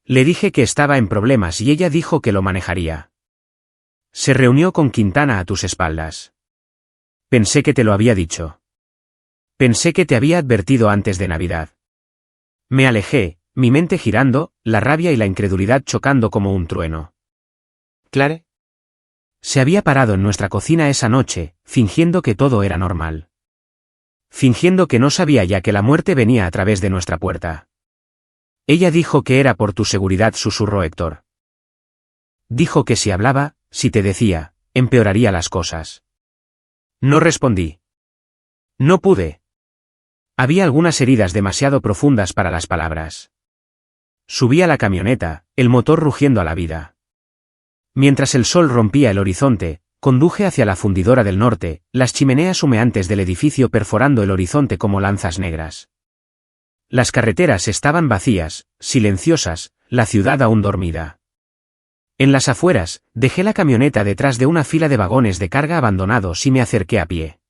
Speaker 1: Le dije que estaba en problemas y ella dijo que lo manejaría. Se reunió con Quintana a tus espaldas. Pensé que te lo había dicho. Pensé que te había advertido antes de Navidad. Me alejé, mi mente girando, la rabia y la incredulidad chocando como un trueno. ¿Clare? Se había parado en nuestra cocina esa noche, fingiendo que todo era normal. Fingiendo que no sabía ya que la muerte venía a través de nuestra puerta. Ella dijo que era por tu seguridad, susurró Héctor. Dijo que si hablaba, si te decía, empeoraría las cosas. No respondí. No pude. Había algunas heridas demasiado profundas para las palabras. Subí a la camioneta, el motor rugiendo a la vida. Mientras el sol rompía el horizonte, conduje hacia la fundidora del norte, las chimeneas humeantes del edificio perforando el horizonte como lanzas negras. Las carreteras estaban vacías, silenciosas, la ciudad aún dormida. En las afueras, dejé la camioneta detrás de una fila de vagones de carga abandonados y me acerqué a pie.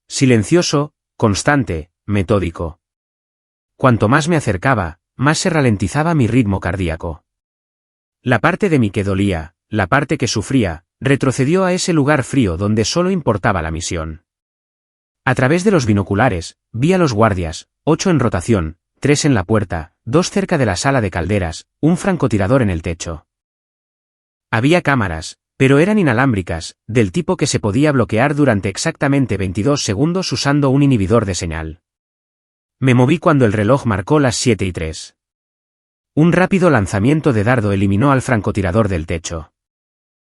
Speaker 1: Silencioso, constante, metódico. Cuanto más me acercaba, más se ralentizaba mi ritmo cardíaco. La parte de mí que dolía, la parte que sufría, retrocedió a ese lugar frío donde solo importaba la misión. A través de los binoculares, vi a los guardias, 8 en rotación, 3 en la puerta, 2 cerca de la sala de calderas, un francotirador en el techo. Había cámaras, pero eran inalámbricas, del tipo que se podía bloquear durante exactamente 22 segundos usando un inhibidor de señal. Me moví cuando el reloj marcó las 7:03. Un rápido lanzamiento de dardo eliminó al francotirador del techo.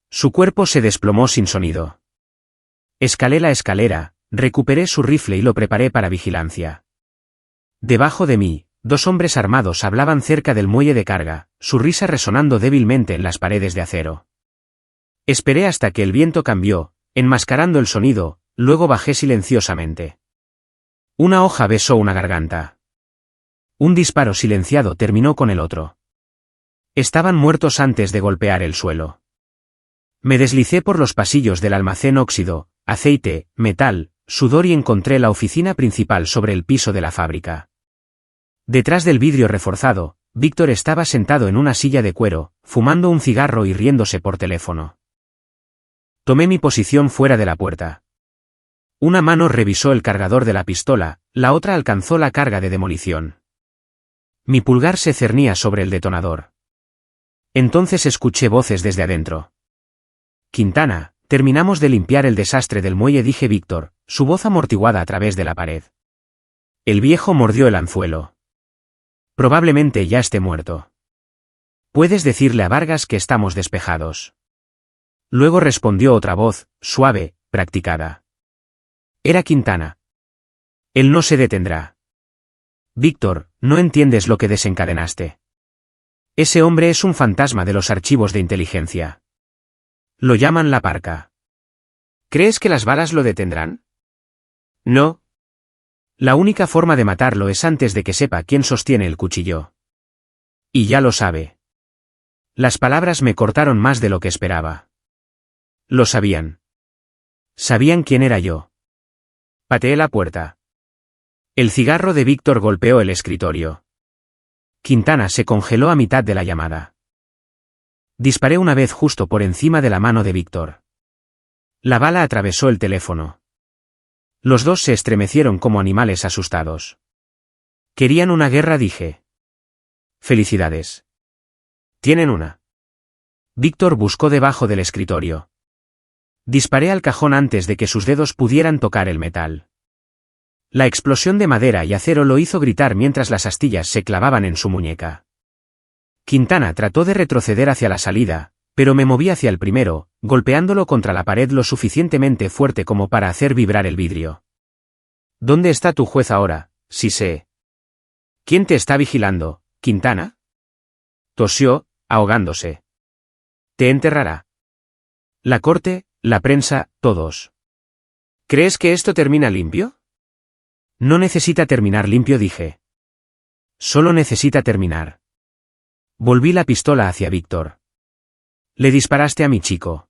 Speaker 1: Su cuerpo se desplomó sin sonido. Escalé la escalera, recuperé su rifle y lo preparé para vigilancia. Debajo de mí, 2 hombres armados hablaban cerca del muelle de carga, su risa resonando débilmente en las paredes de acero. Esperé hasta que el viento cambió, enmascarando el sonido, luego bajé silenciosamente. Una hoja besó una garganta. Un disparo silenciado terminó con el otro. Estaban muertos antes de golpear el suelo. Me deslicé por los pasillos del almacén, óxido, aceite, metal, sudor, y encontré la oficina principal sobre el piso de la fábrica. Detrás del vidrio reforzado, Víctor estaba sentado en una silla de cuero, fumando un cigarro y riéndose por teléfono. Tomé mi posición fuera de la puerta. Una mano revisó el cargador de la pistola, la otra alcanzó la carga de demolición. Mi pulgar se cernía sobre el detonador. Entonces escuché voces desde adentro. Quintana, terminamos de limpiar el desastre del muelle, dije Víctor, su voz amortiguada a través de la pared. El viejo mordió el anzuelo. Probablemente ya esté muerto. Puedes decirle a Vargas que estamos despejados. Luego respondió otra voz, suave, practicada. Era Quintana. Él no se detendrá. Víctor, no entiendes lo que desencadenaste. Ese hombre es un fantasma de los archivos de inteligencia. Lo llaman la Parca. ¿Crees que las balas lo detendrán? No. La única forma de matarlo es antes de que sepa quién sostiene el cuchillo. Y ya lo sabe. Las palabras me cortaron más de lo que esperaba. Lo sabían. Sabían quién era yo. Pateé la puerta. El cigarro de Víctor golpeó el escritorio. Quintana se congeló a mitad de la llamada. Disparé una vez justo por encima de la mano de Víctor. La bala atravesó el teléfono. Los dos se estremecieron como animales asustados. Querían una guerra, dije. Felicidades. Tienen una. Víctor buscó debajo del escritorio. Disparé al cajón antes de que sus dedos pudieran tocar el metal. La explosión de madera y acero lo hizo gritar mientras las astillas se clavaban en su muñeca. Quintana trató de retroceder hacia la salida, pero me moví hacia el primero, golpeándolo contra la pared lo suficientemente fuerte como para hacer vibrar el vidrio. ¿Dónde está tu juez ahora, si sé? ¿Quién te está vigilando, Quintana? Tosió, ahogándose. Te enterrará. La corte, la prensa, todos. ¿Crees que esto termina limpio? No necesita terminar limpio, dije. Solo necesita terminar. Volví la pistola hacia Víctor. Le disparaste a mi chico.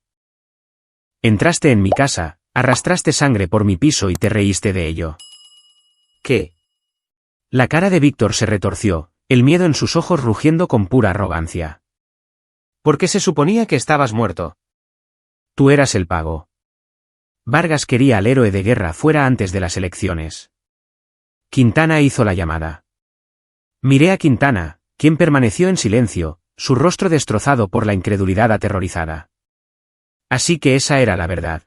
Speaker 1: Entraste en mi casa, arrastraste sangre por mi piso y te reíste de ello. ¿Qué? La cara de Víctor se retorció, el miedo en sus ojos rugiendo con pura arrogancia. Porque se suponía que estabas muerto. Tú eras el pago. Vargas quería al héroe de guerra fuera antes de las elecciones. Quintana hizo la llamada. Miré a Quintana, quien permaneció en silencio, su rostro destrozado por la incredulidad aterrorizada. Así que esa era la verdad.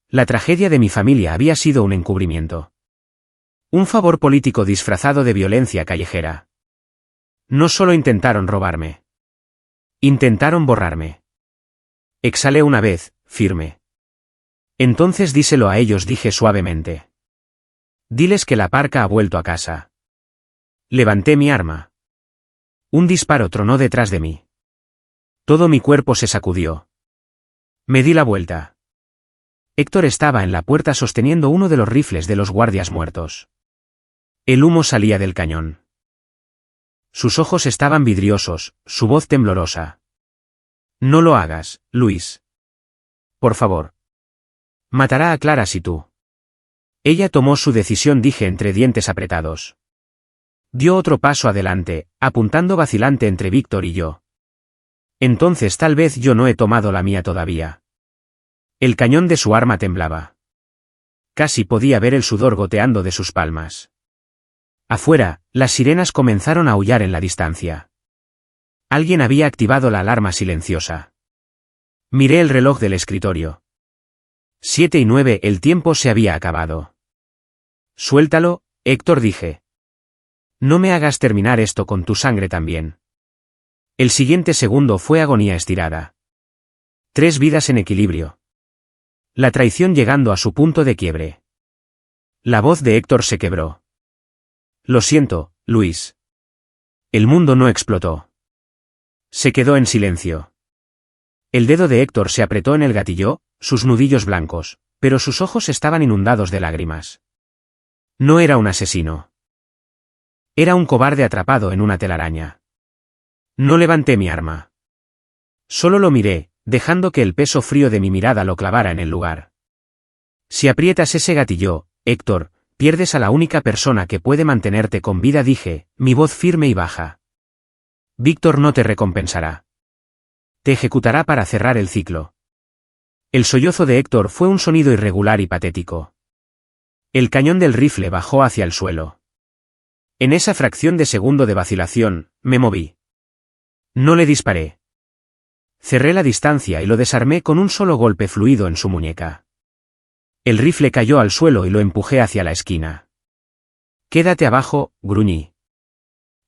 Speaker 1: La tragedia de mi familia había sido un encubrimiento. Un favor político disfrazado de violencia callejera. No solo intentaron robarme. Intentaron borrarme. Exhalé una vez, firme. Entonces díselo a ellos, dije suavemente. Diles que la parca ha vuelto a casa. Levanté mi arma. Un disparo tronó detrás de mí. Todo mi cuerpo se sacudió. Me di la vuelta. Héctor estaba en la puerta sosteniendo uno de los rifles de los guardias muertos. El humo salía del cañón. Sus ojos estaban vidriosos, su voz temblorosa. No lo hagas, Luis. Por favor. Matará a Clara si tú. Ella tomó su decisión, dije entre dientes apretados. Dio otro paso adelante, apuntando vacilante entre Víctor y yo. Entonces tal vez yo no he tomado la mía todavía. El cañón de su arma temblaba. Casi podía ver el sudor goteando de sus palmas. Afuera, las sirenas comenzaron a aullar en la distancia. Alguien había activado la alarma silenciosa. Miré el reloj del escritorio. 7:09, el tiempo se había acabado. Suéltalo, Héctor, dije. No me hagas terminar esto con tu sangre también. El siguiente segundo fue agonía estirada. 3 vidas en equilibrio. La traición llegando a su punto de quiebre. La voz de Héctor se quebró. Lo siento, Luis. El mundo no explotó. Se quedó en silencio. El dedo de Héctor se apretó en el gatillo, sus nudillos blancos, pero sus ojos estaban inundados de lágrimas. No era un asesino. Era un cobarde atrapado en una telaraña. No levanté mi arma. Solo lo miré, dejando que el peso frío de mi mirada lo clavara en el lugar. Si aprietas ese gatillo, Héctor, pierdes a la única persona que puede mantenerte con vida, dije, mi voz firme y baja. Víctor no te recompensará. Te ejecutará para cerrar el ciclo. El sollozo de Héctor fue un sonido irregular y patético. El cañón del rifle bajó hacia el suelo. En esa fracción de segundo de vacilación, me moví. No le disparé. Cerré la distancia y lo desarmé con un solo golpe fluido en su muñeca. El rifle cayó al suelo y lo empujé hacia la esquina. Quédate abajo, gruñí.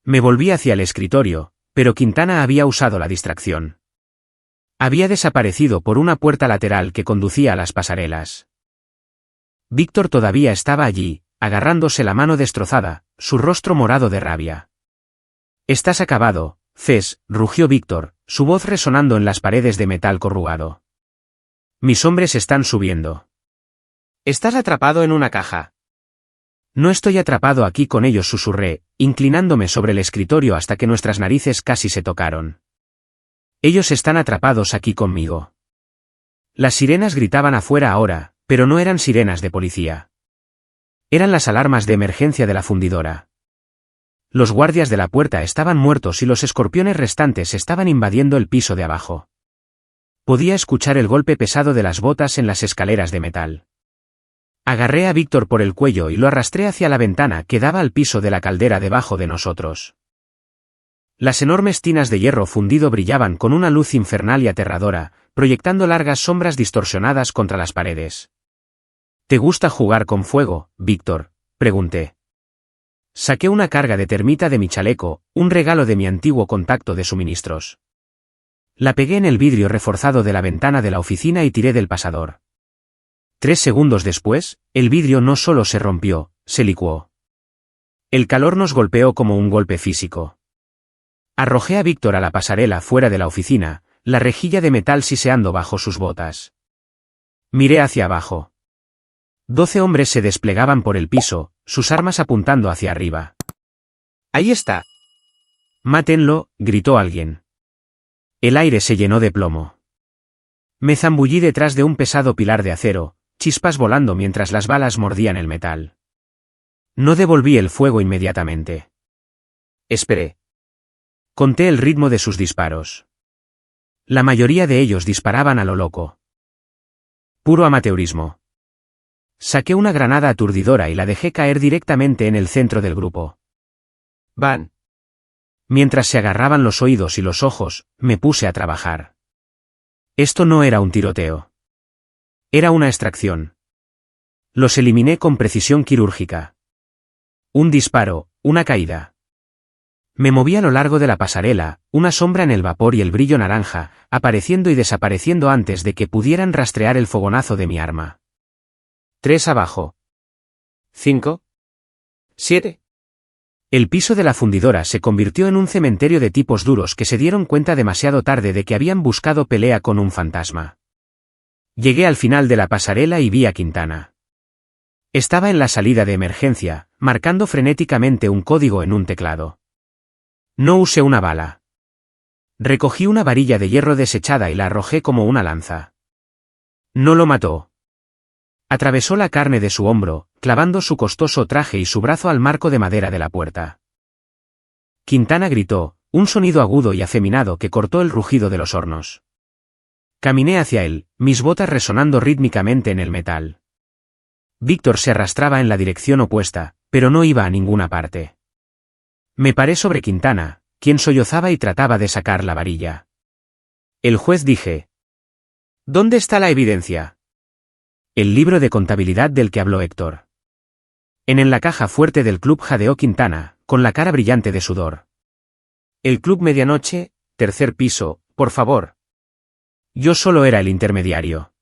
Speaker 1: Me volví hacia el escritorio, pero Quintana había usado la distracción. Había desaparecido por una puerta lateral que conducía a las pasarelas. Víctor todavía estaba allí, agarrándose la mano destrozada, su rostro morado de rabia. Estás acabado, Fes, rugió Víctor, su voz resonando en las paredes de metal corrugado. Mis hombres están subiendo. Estás atrapado en una caja. No estoy atrapado aquí con ellos, susurré, inclinándome sobre el escritorio hasta que nuestras narices casi se tocaron. Ellos están atrapados aquí conmigo. Las sirenas gritaban afuera ahora, pero no eran sirenas de policía. Eran las alarmas de emergencia de la fundidora. Los guardias de la puerta estaban muertos y los escorpiones restantes estaban invadiendo el piso de abajo. Podía escuchar el golpe pesado de las botas en las escaleras de metal. Agarré a Víctor por el cuello y lo arrastré hacia la ventana que daba al piso de la caldera debajo de nosotros. Las enormes tinas de hierro fundido brillaban con una luz infernal y aterradora, proyectando largas sombras distorsionadas contra las paredes. ¿Te gusta jugar con fuego, Víctor?, pregunté. Saqué una carga de termita de mi chaleco, un regalo de mi antiguo contacto de suministros. La pegué en el vidrio reforzado de la ventana de la oficina y tiré del pasador. 3 segundos después, el vidrio no solo se rompió, se licuó. El calor nos golpeó como un golpe físico. Arrojé a Víctor a la pasarela fuera de la oficina, la rejilla de metal siseando bajo sus botas. Miré hacia abajo. 12 hombres se desplegaban por el piso, sus armas apuntando hacia arriba.
Speaker 2: Ahí está.
Speaker 1: Mátenlo, gritó alguien. El aire se llenó de plomo. Me zambullí detrás de un pesado pilar de acero, chispas volando mientras las balas mordían el metal. No devolví el fuego inmediatamente.
Speaker 2: Esperé.
Speaker 1: Conté el ritmo de sus disparos. La mayoría de ellos disparaban a lo loco. Puro amateurismo. Saqué una granada aturdidora y la dejé caer directamente en el centro del grupo.
Speaker 2: Van.
Speaker 1: Mientras se agarraban los oídos y los ojos, me puse a trabajar. Esto no era un tiroteo. Era una extracción. Los eliminé con precisión quirúrgica. Un disparo, una caída. Me moví a lo largo de la pasarela, una sombra en el vapor y el brillo naranja, apareciendo y desapareciendo antes de que pudieran rastrear el fogonazo de mi arma. 3 abajo.
Speaker 2: 5. 7.
Speaker 1: El piso de la fundidora se convirtió en un cementerio de tipos duros que se dieron cuenta demasiado tarde de que habían buscado pelea con un fantasma. Llegué al final de la pasarela y vi a Quintana. Estaba en la salida de emergencia, marcando frenéticamente un código en un teclado. No usé una bala. Recogí una varilla de hierro desechada y la arrojé como una lanza. No lo mató. Atravesó la carne de su hombro, clavando su costoso traje y su brazo al marco de madera de la puerta. Quintana gritó, un sonido agudo y afeminado que cortó el rugido de los hornos. Caminé hacia él, mis botas resonando rítmicamente en el metal. Víctor se arrastraba en la dirección opuesta, pero no iba a ninguna parte. Me paré sobre Quintana, quien sollozaba y trataba de sacar la varilla. El juez dije: ¿Dónde está la evidencia? El libro de contabilidad del que habló Héctor. En la caja fuerte del club, jadeó Quintana, con la cara brillante de sudor.
Speaker 2: El club Medianoche, 3er piso, por favor.
Speaker 1: Yo solo era el intermediario.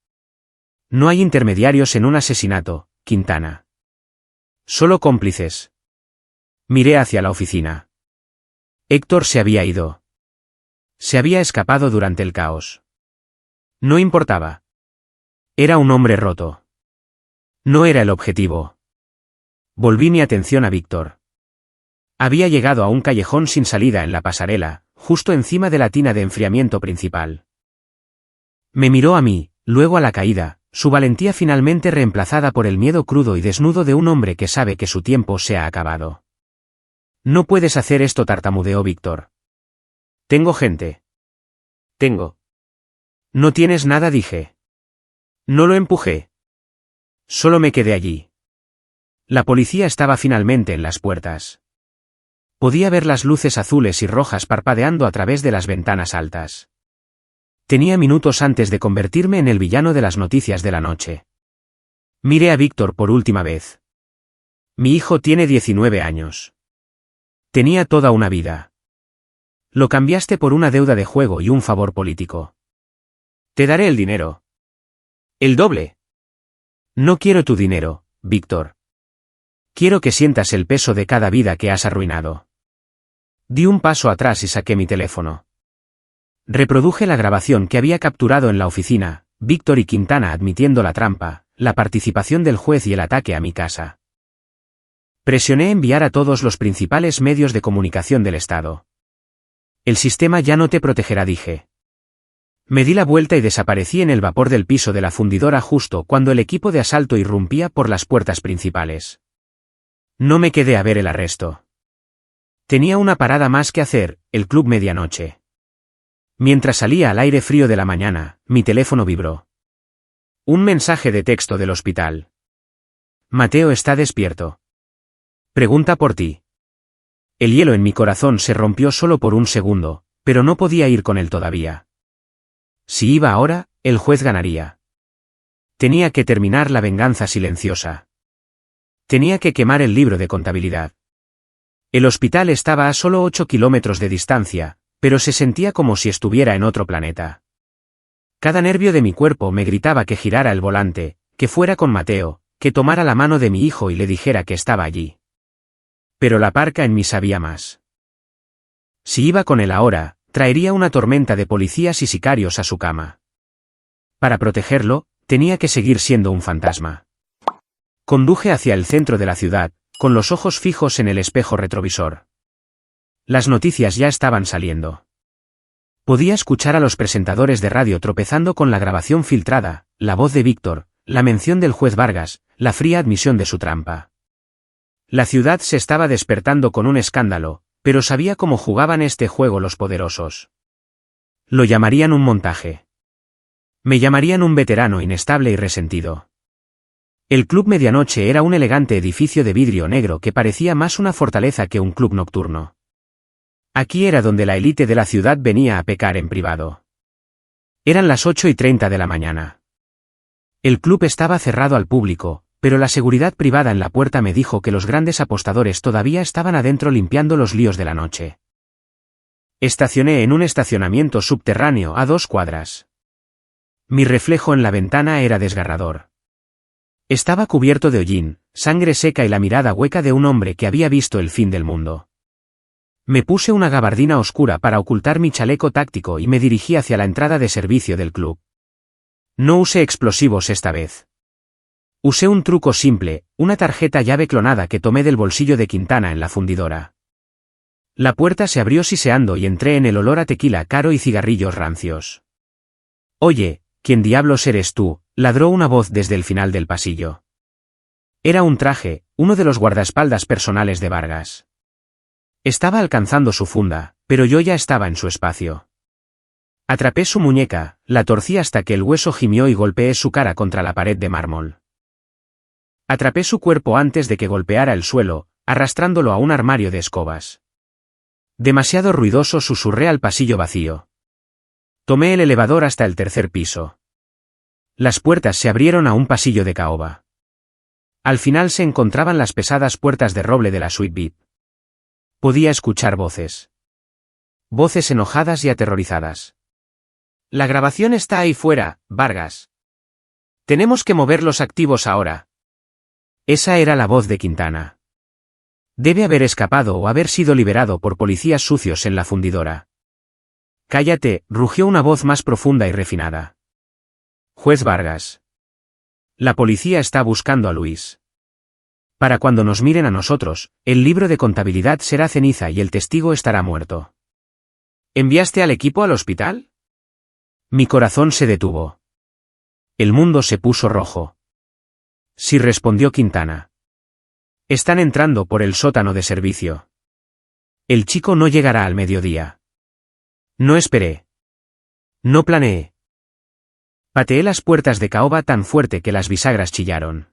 Speaker 1: No hay intermediarios en un asesinato, Quintana. Solo cómplices. Miré hacia la oficina. Héctor se había ido. Se había escapado durante el caos. No importaba. Era un hombre roto. No era el objetivo. Volví mi atención a Víctor. Había llegado a un callejón sin salida en la pasarela, justo encima de la tina de enfriamiento principal. Me miró a mí, luego a la caída, su valentía finalmente reemplazada por el miedo crudo y desnudo de un hombre que sabe que su tiempo se ha acabado. No puedes hacer esto, tartamudeó Víctor. Tengo gente.
Speaker 2: Tengo.
Speaker 1: No tienes nada, dije. No lo empujé. Solo me quedé allí. La policía estaba finalmente en las puertas. Podía ver las luces azules y rojas parpadeando a través de las ventanas altas. Tenía minutos antes de convertirme en el villano de las noticias de la noche. Miré a Víctor por última vez. Mi hijo tiene 19 años. Tenía toda una vida. Lo cambiaste por una deuda de juego y un favor político.
Speaker 2: Te daré el dinero. El doble.
Speaker 1: No quiero tu dinero, Víctor. Quiero que sientas el peso de cada vida que has arruinado. Di un paso atrás y saqué mi teléfono. Reproduje la grabación que había capturado en la oficina, Víctor y Quintana admitiendo la trampa, la participación del juez y el ataque a mi casa. Presioné enviar a todos los principales medios de comunicación del Estado. El sistema ya no te protegerá, dije. Me di la vuelta y desaparecí en el vapor del piso de la fundidora justo cuando el equipo de asalto irrumpía por las puertas principales. No me quedé a ver el arresto. Tenía una parada más que hacer, el club Medianoche. Mientras salía al aire frío de la mañana, mi teléfono vibró. Un mensaje de texto del hospital. Mateo está despierto. Pregunta por ti. El hielo en mi corazón se rompió solo por un segundo, pero no podía ir con él todavía. Si iba ahora, el juez ganaría. Tenía que terminar la venganza silenciosa. Tenía que quemar el libro de contabilidad. El hospital estaba a solo 8 kilómetros de distancia, pero se sentía como si estuviera en otro planeta. Cada nervio de mi cuerpo me gritaba que girara el volante, que fuera con Mateo, que tomara la mano de mi hijo y le dijera que estaba allí. Pero la parca en mí sabía más. Si iba con él ahora, traería una tormenta de policías y sicarios a su cama. Para protegerlo, tenía que seguir siendo un fantasma. Conduje hacia el centro de la ciudad, con los ojos fijos en el espejo retrovisor. Las noticias ya estaban saliendo. Podía escuchar a los presentadores de radio tropezando con la grabación filtrada, la voz de Víctor, la mención del juez Vargas, la fría admisión de su trampa. La ciudad se estaba despertando con un escándalo, pero sabía cómo jugaban este juego los poderosos. Lo llamarían un montaje. Me llamarían un veterano inestable y resentido. El Club Medianoche era un elegante edificio de vidrio negro que parecía más una fortaleza que un club nocturno. Aquí era donde la élite de la ciudad venía a pecar en privado. Eran las 8:30 de la mañana. El club estaba cerrado al público, pero la seguridad privada en la puerta me dijo que los grandes apostadores todavía estaban adentro limpiando los líos de la noche. Estacioné en un estacionamiento subterráneo a 2 cuadras. Mi reflejo en la ventana era desgarrador. Estaba cubierto de hollín, sangre seca y la mirada hueca de un hombre que había visto el fin del mundo. Me puse una gabardina oscura para ocultar mi chaleco táctico y me dirigí hacia la entrada de servicio del club. No usé explosivos esta vez. Usé un truco simple, una tarjeta llave clonada que tomé del bolsillo de Quintana en la fundidora. La puerta se abrió siseando y entré en el olor a tequila caro y cigarrillos rancios. «Oye, ¿quién diablos eres tú?», ladró una voz desde el final del pasillo. Era un traje, uno de los guardaespaldas personales de Vargas. Estaba alcanzando su funda, pero yo ya estaba en su espacio. Atrapé su muñeca, la torcí hasta que el hueso gimió y golpeé su cara contra la pared de mármol. Atrapé su cuerpo antes de que golpeara el suelo, arrastrándolo a un armario de escobas. Demasiado ruidoso, susurré al pasillo vacío. Tomé el elevador hasta el 3er piso. Las puertas se abrieron a un pasillo de caoba. Al final se encontraban las pesadas puertas de roble de la suite VIP. Podía escuchar voces. Voces enojadas y aterrorizadas. «La grabación está ahí fuera, Vargas. Tenemos que mover los activos ahora». Esa era la voz de Quintana. Debe haber escapado o haber sido liberado por policías sucios en la fundidora. «Cállate», rugió una voz más profunda y refinada. «Juez Vargas. La policía está buscando a Luis. Para cuando nos miren a nosotros, el libro de contabilidad será ceniza y el testigo estará muerto». «¿Enviaste al equipo al hospital?». Mi corazón se detuvo. El mundo se puso rojo. «Sí», respondió Quintana. «Están entrando por el sótano de servicio. El chico no llegará al mediodía». No esperé. No planeé. Pateé las puertas de caoba tan fuerte que las bisagras chillaron.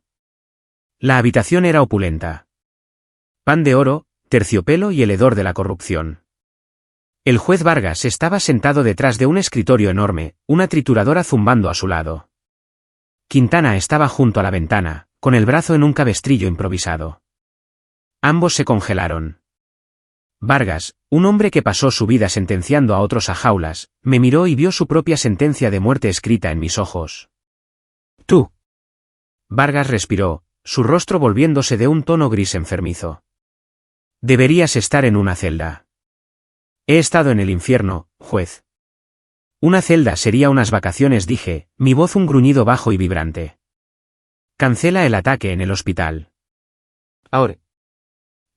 Speaker 1: La habitación era opulenta. Pan de oro, terciopelo y el hedor de la corrupción. El juez Vargas estaba sentado detrás de un escritorio enorme, una trituradora zumbando a su lado. Quintana estaba junto a la ventana, con el brazo en un cabestrillo improvisado. Ambos se congelaron. Vargas, un hombre que pasó su vida sentenciando a otros a jaulas, me miró y vio su propia sentencia de muerte escrita en mis ojos. «Tú». Vargas respiró, su rostro volviéndose de un tono gris enfermizo. «Deberías estar en una celda». «He estado en el infierno, juez». «Una celda sería unas vacaciones», dije, mi voz un gruñido bajo y vibrante. «Cancela el ataque en el hospital». «Ahora».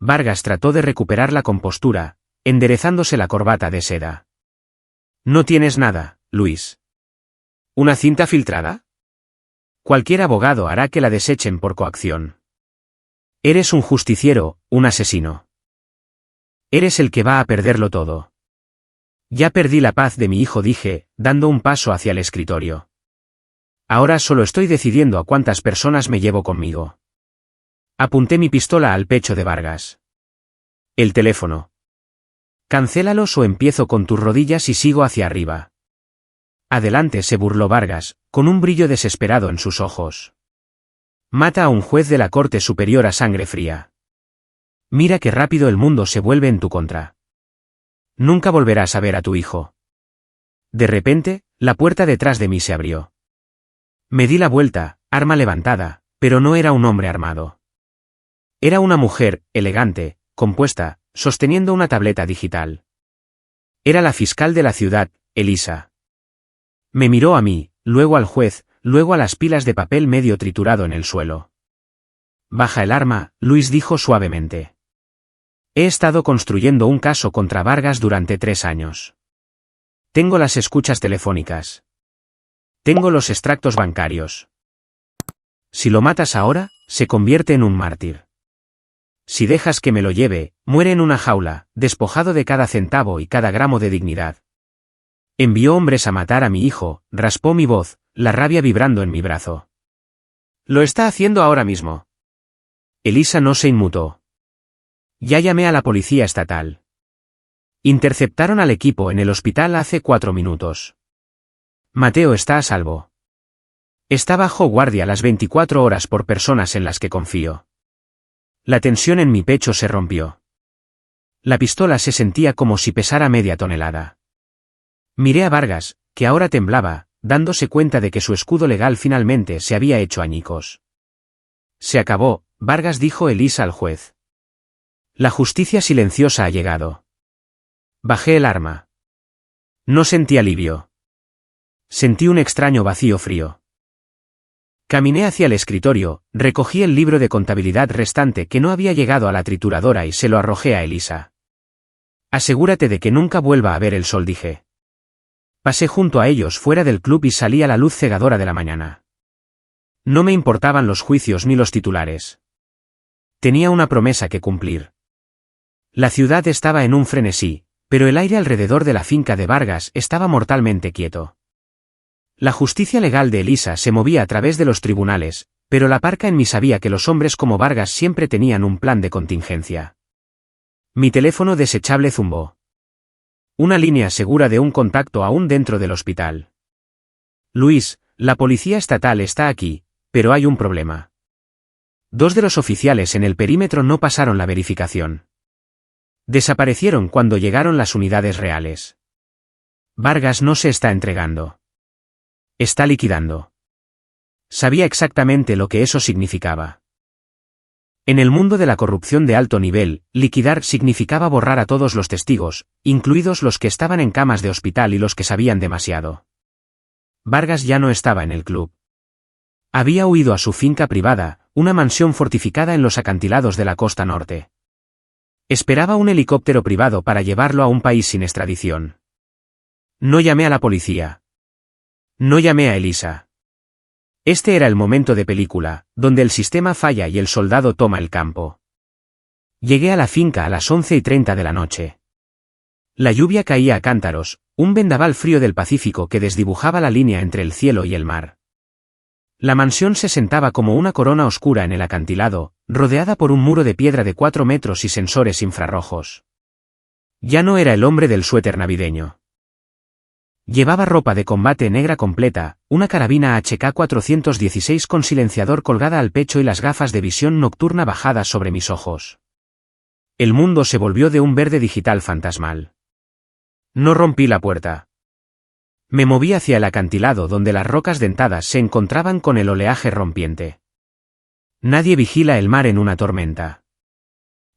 Speaker 1: Vargas trató de recuperar la compostura, enderezándose la corbata de seda. «No tienes nada, Luis». «¿Una cinta filtrada?». «Cualquier abogado hará que la desechen por coacción». «Eres un justiciero, un asesino. Eres el que va a perderlo todo». «Ya perdí la paz de mi hijo», dije, dando un paso hacia el escritorio. «Ahora solo estoy decidiendo a cuántas personas me llevo conmigo». Apunté mi pistola al pecho de Vargas. «El teléfono. Cancélalos o empiezo con tus rodillas y sigo hacia arriba». «Adelante», se burló Vargas, con un brillo desesperado en sus ojos. «Mata a un juez de la Corte Superior a sangre fría. Mira qué rápido el mundo se vuelve en tu contra. Nunca volverás a ver a tu hijo». De repente, la puerta detrás de mí se abrió. Me di la vuelta, arma levantada, pero no era un hombre armado. Era una mujer, elegante, compuesta, sosteniendo una tableta digital. Era la fiscal de la ciudad, Elisa. Me miró a mí, luego al juez, luego a las pilas de papel medio triturado en el suelo. Baja el arma, Luis dijo suavemente. He estado construyendo un caso contra Vargas durante 3 años. Tengo las escuchas telefónicas. Tengo los extractos bancarios. Si lo matas ahora, se convierte en un mártir. Si dejas que me lo lleve, muere en una jaula, despojado de cada centavo y cada gramo de dignidad. Envió hombres a matar a mi hijo, raspó mi voz, la rabia vibrando en mi brazo. Lo está haciendo ahora mismo. Elisa no se inmutó. Ya llamé a la policía estatal. Interceptaron al equipo en el hospital hace 4 minutos. Mateo está a salvo. Está bajo guardia las 24 horas por personas en las que confío. La tensión en mi pecho se rompió. La pistola se sentía como si pesara media tonelada. Miré a Vargas, que ahora temblaba, dándose cuenta de que su escudo legal finalmente se había hecho añicos. Se acabó, Vargas, dijo Elisa al juez. La justicia silenciosa ha llegado. Bajé el arma. No sentí alivio. Sentí un extraño vacío frío. Caminé hacia el escritorio, recogí el libro de contabilidad restante que no había llegado a la trituradora y se lo arrojé a Elisa. Asegúrate de que nunca vuelva a ver el sol, dije. Pasé junto a ellos fuera del club y salí a la luz cegadora de la mañana. No me importaban los juicios ni los titulares. Tenía una promesa que cumplir. La ciudad estaba en un frenesí, pero el aire alrededor de la finca de Vargas estaba mortalmente quieto. La justicia legal de Elisa se movía a través de los tribunales, pero la parca en mí sabía que los hombres como Vargas siempre tenían un plan de contingencia. Mi teléfono desechable zumbó. Una línea segura de un contacto aún dentro del hospital. Luis, la policía estatal está aquí, pero hay un problema. 2 de los oficiales en el perímetro no pasaron la verificación. Desaparecieron cuando llegaron las unidades reales. Vargas no se está entregando. Está liquidando. Sabía exactamente lo que eso significaba. En el mundo de la corrupción de alto nivel, liquidar significaba borrar a todos los testigos, incluidos los que estaban en camas de hospital y los que sabían demasiado. Vargas ya no estaba en el club. Había huido a su finca privada, una mansión fortificada en los acantilados de la costa norte. Esperaba un helicóptero privado para llevarlo a un país sin extradición. No llamé a la policía. No llamé a Elisa. Este era el momento de película, donde el sistema falla y el soldado toma el campo. Llegué a la finca a las 11:30 de la noche. La lluvia caía a cántaros, un vendaval frío del Pacífico que desdibujaba la línea entre el cielo y el mar. La mansión se sentaba como una corona oscura en el acantilado, rodeada por un muro de piedra de 4 metros y sensores infrarrojos. Ya no era el hombre del suéter navideño. Llevaba ropa de combate negra completa, una carabina HK-416 con silenciador colgada al pecho y las gafas de visión nocturna bajadas sobre mis ojos. El mundo se volvió de un verde digital fantasmal. No rompí la puerta. Me moví hacia el acantilado donde las rocas dentadas se encontraban con el oleaje rompiente. Nadie vigila el mar en una tormenta.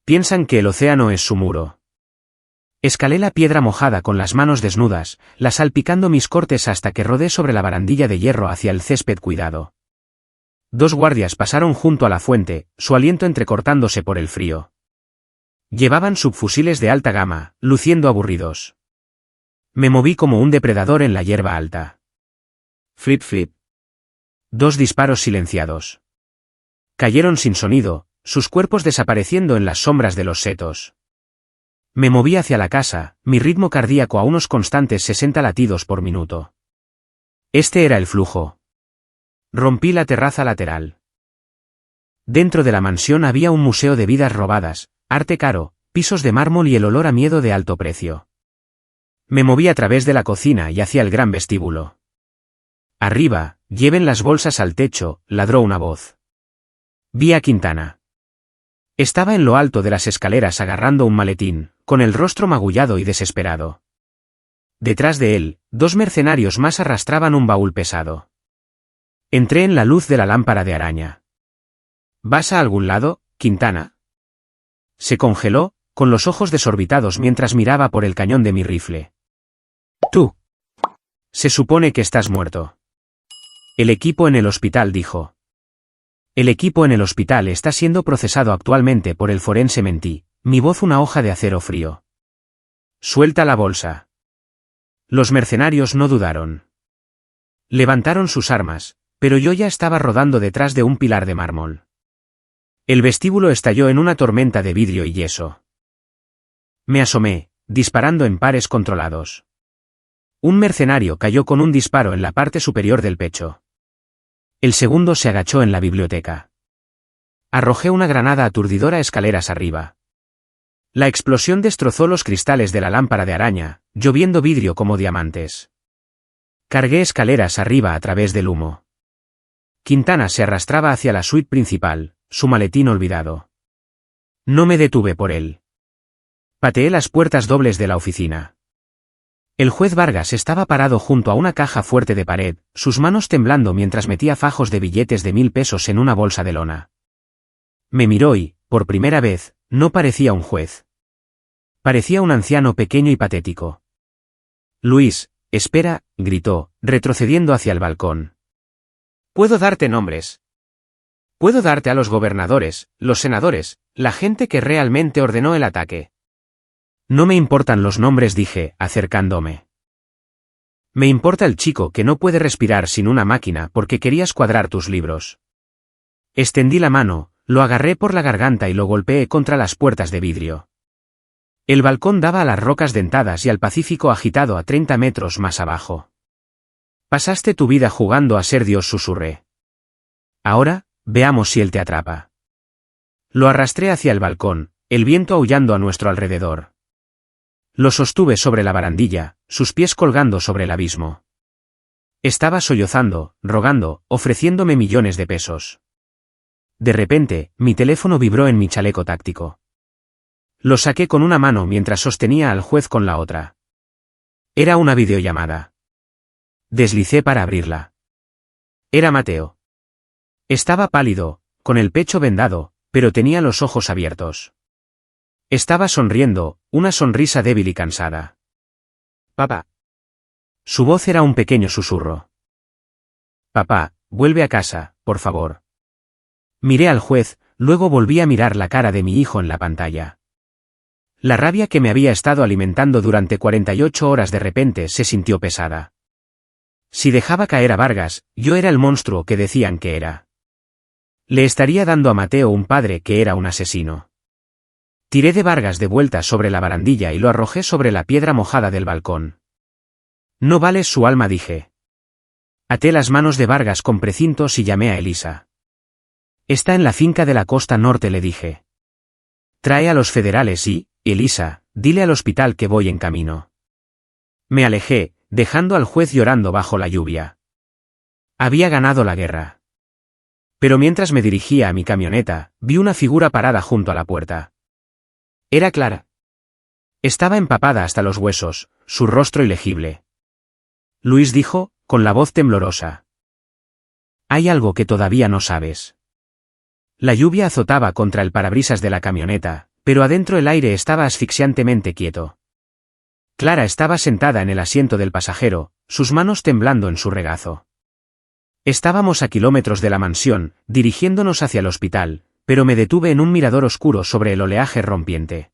Speaker 1: Piensan que el océano es su muro. Escalé la piedra mojada con las manos desnudas, la salpicando mis cortes hasta que rodé sobre la barandilla de hierro hacia el césped cuidado. 2 guardias pasaron junto a la fuente, su aliento entrecortándose por el frío. Llevaban subfusiles de alta gama, luciendo aburridos. Me moví como un depredador en la hierba alta. Flip flip. 2 disparos silenciados. Cayeron sin sonido, sus cuerpos desapareciendo en las sombras de los setos. Me moví hacia la casa, mi ritmo cardíaco a unos constantes 60 latidos por minuto. Este era el flujo. Rompí la terraza lateral. Dentro de la mansión había un museo de vidas robadas, arte caro, pisos de mármol y el olor a miedo de alto precio. Me moví a través de la cocina y hacia el gran vestíbulo. Arriba, lleven las bolsas al techo, ladró una voz. Vi a Quintana. Estaba en lo alto de las escaleras agarrando un maletín, con el rostro magullado y desesperado. Detrás de él, 2 mercenarios más arrastraban un baúl pesado. Entré en la luz de la lámpara de araña. ¿Vas a algún lado, Quintana? Se congeló, con los ojos desorbitados mientras miraba por el cañón de mi rifle. Tú. Se supone que estás muerto. El equipo en el hospital dijo. El equipo en el hospital está siendo procesado actualmente por el forense mentí, mi voz una hoja de acero frío. Suelta la bolsa. Los mercenarios no dudaron. Levantaron sus armas, pero yo ya estaba rodando detrás de un pilar de mármol. El vestíbulo estalló en una tormenta de vidrio y yeso. Me asomé, disparando en pares controlados. Un mercenario cayó con un disparo en la parte superior del pecho. El segundo se agachó en la biblioteca. Arrojé una granada aturdidora escaleras arriba. La explosión destrozó los cristales de la lámpara de araña, lloviendo vidrio como diamantes. Cargué escaleras arriba a través del humo. Quintana se arrastraba hacia la suite principal, su maletín olvidado. No me detuve por él. Pateé las puertas dobles de la oficina. El juez Vargas estaba parado junto a una caja fuerte de pared, sus manos temblando mientras metía fajos de billetes de 1000 pesos en una bolsa de lona. Me miró y, por primera vez, no parecía un juez. Parecía un anciano pequeño y patético. Luis, espera, gritó, retrocediendo hacia el balcón. Puedo darte nombres. Puedo darte a los gobernadores, los senadores, la gente que realmente ordenó el ataque. No me importan los nombres, dije, acercándome. Me importa el chico que no puede respirar sin una máquina porque querías cuadrar tus libros. Extendí la mano, lo agarré por la garganta y lo golpeé contra las puertas de vidrio. El balcón daba a las rocas dentadas y al Pacífico agitado a 30 metros más abajo. Pasaste tu vida jugando a ser Dios, susurré. Ahora, veamos si él te atrapa. Lo arrastré hacia el balcón, el viento aullando a nuestro alrededor. Lo sostuve sobre la barandilla, sus pies colgando sobre el abismo. Estaba sollozando, rogando, ofreciéndome millones de pesos. De repente, mi teléfono vibró en mi chaleco táctico. Lo saqué con una mano mientras sostenía al juez con la otra. Era una videollamada. Deslicé para abrirla. Era Mateo. Estaba pálido, con el pecho vendado, pero tenía los ojos abiertos. Estaba sonriendo, una sonrisa débil y cansada. Papá. Su voz era un pequeño susurro. Papá, vuelve a casa, por favor. Miré al juez, luego volví a mirar la cara de mi hijo en la pantalla. La rabia que me había estado alimentando durante 48 horas de repente se sintió pesada. Si dejaba caer a Vargas, yo era el monstruo que decían que era. Le estaría dando a Mateo un padre que era un asesino. Tiré de Vargas de vuelta sobre la barandilla y lo arrojé sobre la piedra mojada del balcón. No vales su alma, dije. Até las manos de Vargas con precintos y llamé a Elisa. Está en la finca de la costa norte, le dije. Trae a los federales y, Elisa, dile al hospital que voy en camino. Me alejé, dejando al juez llorando bajo la lluvia. Había ganado la guerra. Pero mientras me dirigía a mi camioneta, vi una figura parada junto a la puerta. Era Clara. Estaba empapada hasta los huesos, su rostro ilegible. Luis dijo, con la voz temblorosa. Hay algo que todavía no sabes. La lluvia azotaba contra el parabrisas de la camioneta, pero adentro el aire estaba asfixiantemente quieto. Clara estaba sentada en el asiento del pasajero, sus manos temblando en su regazo. Estábamos a kilómetros de la mansión, dirigiéndonos hacia el hospital, pero me detuve en un mirador oscuro sobre el oleaje rompiente.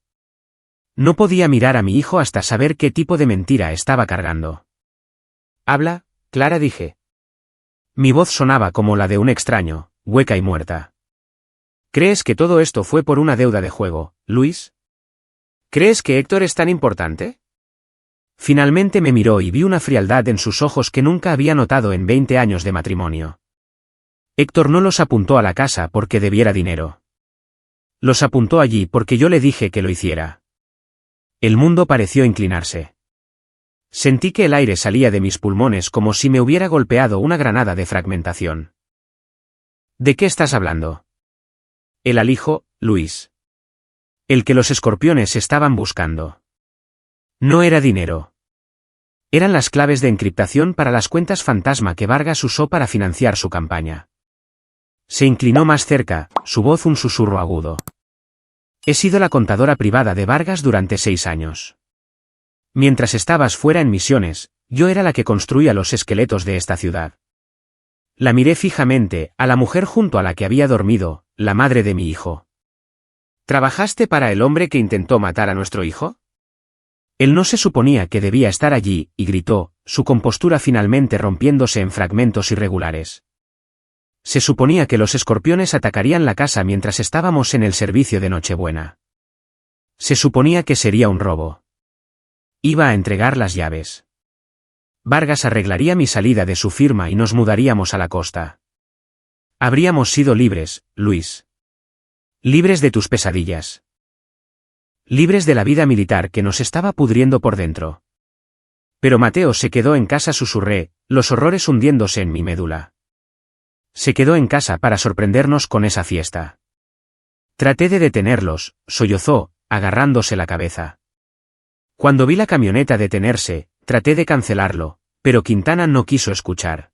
Speaker 1: No podía mirar a mi hijo hasta saber qué tipo de mentira estaba cargando. Habla, Clara, dije. Mi voz sonaba como la de un extraño, hueca y muerta. ¿Crees que todo esto fue por una deuda de juego, Luis? ¿Crees que Héctor es tan importante? Finalmente me miró y vi una frialdad en sus ojos que nunca había notado en 20 años de matrimonio. Héctor no los apuntó a la casa porque debiera dinero. Los apuntó allí porque yo le dije que lo hiciera. El mundo pareció inclinarse. Sentí que el aire salía de mis pulmones como si me hubiera golpeado una granada de fragmentación. ¿De qué estás hablando? El alijo, Luis. El que los escorpiones estaban buscando. No era dinero. Eran las claves de encriptación para las cuentas fantasma que Vargas usó para financiar su campaña. Se inclinó más cerca, su voz un susurro agudo. He sido la contadora privada de Vargas durante 6 años. Mientras estabas fuera en misiones, Yo era la que construía los esqueletos de esta ciudad. La miré fijamente, a la mujer junto a la que había dormido, la madre de mi hijo. ¿Trabajaste para el hombre que intentó matar a nuestro hijo? Él no se suponía que debía estar allí, y gritó, su compostura finalmente rompiéndose en fragmentos irregulares. Se suponía que los escorpiones atacarían la casa mientras estábamos en el servicio de Nochebuena. Se suponía que sería un robo. Iba a entregar las llaves. Vargas arreglaría mi salida de su firma y nos mudaríamos a la costa. Habríamos sido libres, Luis. Libres de tus pesadillas. Libres de la vida militar que nos estaba pudriendo por dentro. Pero Mateo se quedó en casa, susurré, los horrores hundiéndose en mi médula. Se quedó en casa para sorprendernos con esa fiesta. Traté de detenerlos, sollozó, agarrándose la cabeza. Cuando vi la camioneta detenerse, traté de cancelarlo, pero Quintana no quiso escuchar.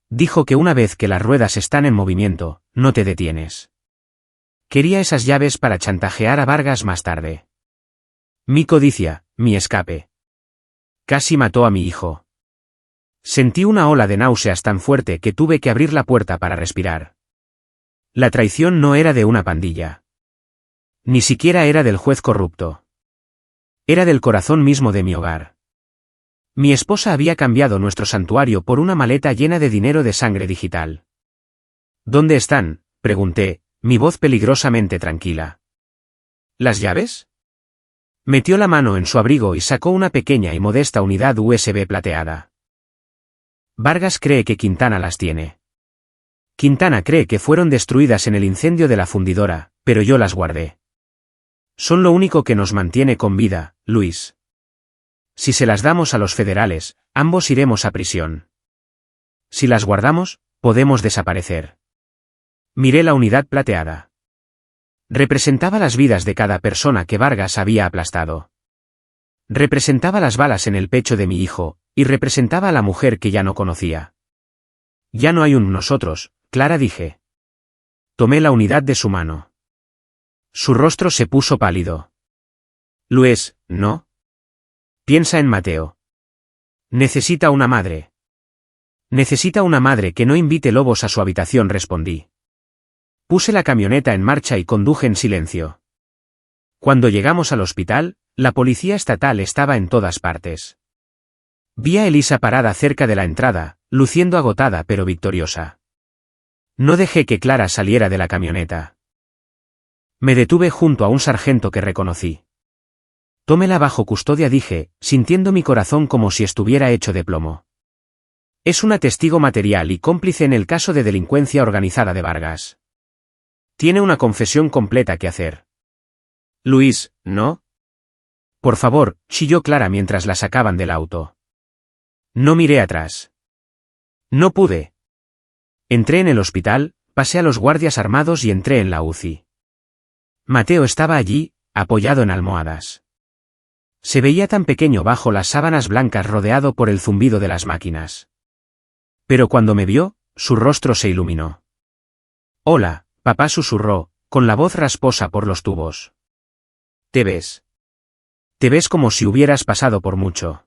Speaker 1: Dijo que una vez que las ruedas están en movimiento, no te detienes. Quería esas llaves para chantajear a Vargas más tarde. Mi codicia, mi escape. Casi mató a mi hijo. Sentí una ola de náuseas tan fuerte que tuve que abrir la puerta para respirar. La traición no era de una pandilla. Ni siquiera era del juez corrupto. Era del corazón mismo de mi hogar. Mi esposa había cambiado nuestro santuario por una maleta llena de dinero de sangre digital. ¿Dónde están?, pregunté, mi voz peligrosamente tranquila. ¿Las llaves? Metió la mano en su abrigo y sacó una pequeña y modesta unidad USB plateada. Vargas cree que Quintana las tiene. Quintana cree que fueron destruidas en el incendio de la fundidora, pero yo las guardé. Son lo único que nos mantiene con vida, Luis. Si se las damos a los federales, ambos iremos a prisión. Si las guardamos, podemos desaparecer. Miré la unidad plateada. Representaba las vidas de cada persona que Vargas había aplastado. Representaba las balas en el pecho de mi hijo, y representaba a la mujer que ya no conocía. Ya no hay un nosotros, Clara, dije. Tomé la unidad de su mano. Su rostro se puso pálido. Luis, ¿no? Piensa en Mateo. Necesita una madre. Necesita una madre que no invite lobos a su habitación, respondí. Puse la camioneta en marcha y conduje en silencio. Cuando llegamos al hospital, la policía estatal estaba en todas partes. Vi a Elisa parada cerca de la entrada, luciendo agotada pero victoriosa. No dejé que Clara saliera de la camioneta. Me detuve junto a un sargento que reconocí. Tómela bajo custodia, dije, sintiendo mi corazón como si estuviera hecho de plomo. Es una testigo material y cómplice en el caso de delincuencia organizada de Vargas. Tiene una confesión completa que hacer. Luis, ¿no? Por favor, chilló Clara mientras la sacaban del auto. No miré atrás. No pude. Entré en el hospital, pasé a los guardias armados y entré en la UCI. Mateo estaba allí, apoyado en almohadas. Se veía tan pequeño bajo las sábanas blancas, rodeado por el zumbido de las máquinas. Pero cuando me vio, su rostro se iluminó. Hola, papá, susurró, con la voz rasposa por los tubos. ¿Te ves? Te ves como si hubieras pasado por mucho.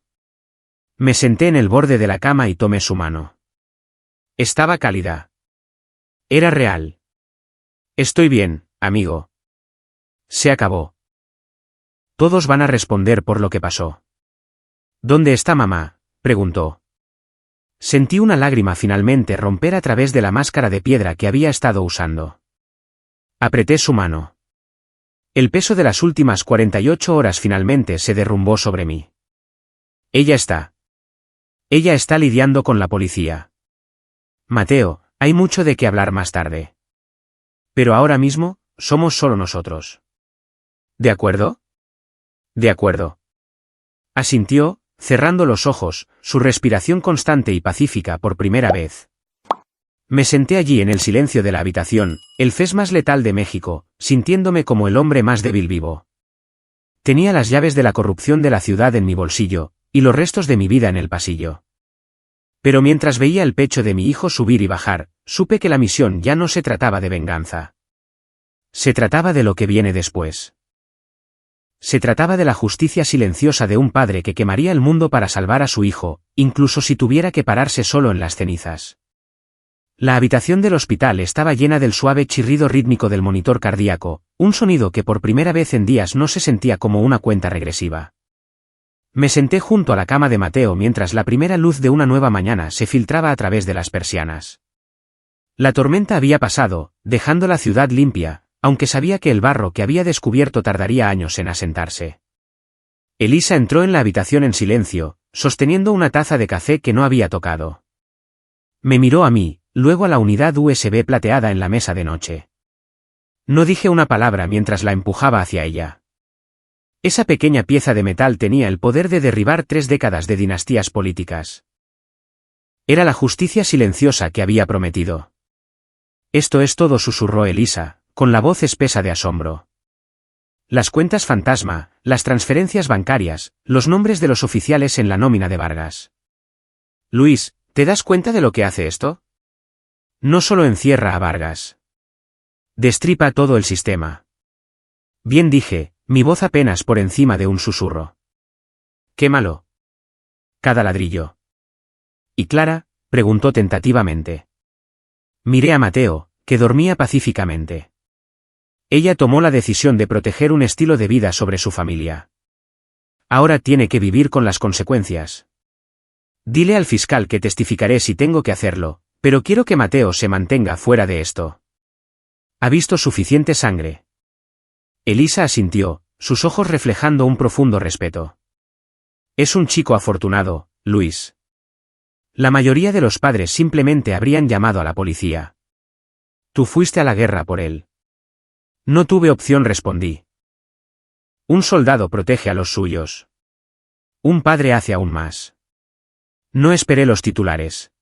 Speaker 1: Me senté en el borde de la cama y tomé su mano. Estaba cálida. Era real. Estoy bien, amigo. Se acabó. Todos van a responder por lo que pasó. ¿Dónde está mamá?, preguntó. Sentí una lágrima finalmente romper a través de la máscara de piedra que había estado usando. Apreté su mano. El peso de las últimas 48 horas finalmente se derrumbó sobre mí. Ella está lidiando con la policía. Mateo, hay mucho de qué hablar más tarde. Pero ahora mismo, somos solo nosotros. ¿De acuerdo? De acuerdo. Asintió, cerrando los ojos, su respiración constante y pacífica por primera vez. Me senté allí en el silencio de la habitación, el fez más letal de México, sintiéndome como el hombre más débil vivo. Tenía las llaves de la corrupción de la ciudad en mi bolsillo, y los restos de mi vida en el pasillo. Pero mientras veía el pecho de mi hijo subir y bajar, supe que la misión ya no se trataba de venganza. Se trataba de lo que viene después. Se trataba de la justicia silenciosa de un padre que quemaría el mundo para salvar a su hijo, incluso si tuviera que pararse solo en las cenizas. La habitación del hospital estaba llena del suave chirrido rítmico del monitor cardíaco, un sonido que por primera vez en días no se sentía como una cuenta regresiva. Me senté junto a la cama de Mateo mientras la primera luz de una nueva mañana se filtraba a través de las persianas. La tormenta había pasado, dejando la ciudad limpia, aunque sabía que el barro que había descubierto tardaría años en asentarse. Elisa entró en la habitación en silencio, sosteniendo una taza de café que no había tocado. Me miró a mí, luego a la unidad USB plateada en la mesa de noche. No dije una palabra mientras la empujaba hacia ella. Esa pequeña pieza de metal tenía el poder de derribar 3 décadas de dinastías políticas. Era la justicia silenciosa que había prometido. Esto es todo, susurró Elisa, con la voz espesa de asombro. Las cuentas fantasma, las transferencias bancarias, los nombres de los oficiales en la nómina de Vargas. Luis, ¿te das cuenta de lo que hace esto? No solo encierra a Vargas. Destripa todo el sistema. Bien, dije, mi voz apenas por encima de un susurro. Quémalo. Cada ladrillo. ¿Y Clara? Preguntó tentativamente. Miré a Mateo, que dormía pacíficamente. Ella tomó la decisión de proteger un estilo de vida sobre su familia. Ahora tiene que vivir con las consecuencias. Dile al fiscal que testificaré si tengo que hacerlo, pero quiero que Mateo se mantenga fuera de esto. ¿Ha visto suficiente sangre? Elisa asintió, sus ojos reflejando un profundo respeto. Es un chico afortunado, Luis. La mayoría de los padres simplemente habrían llamado a la policía. Tú fuiste a la guerra por él. No tuve opción, respondí. Un soldado protege a los suyos. Un padre hace aún más. No esperé los titulares.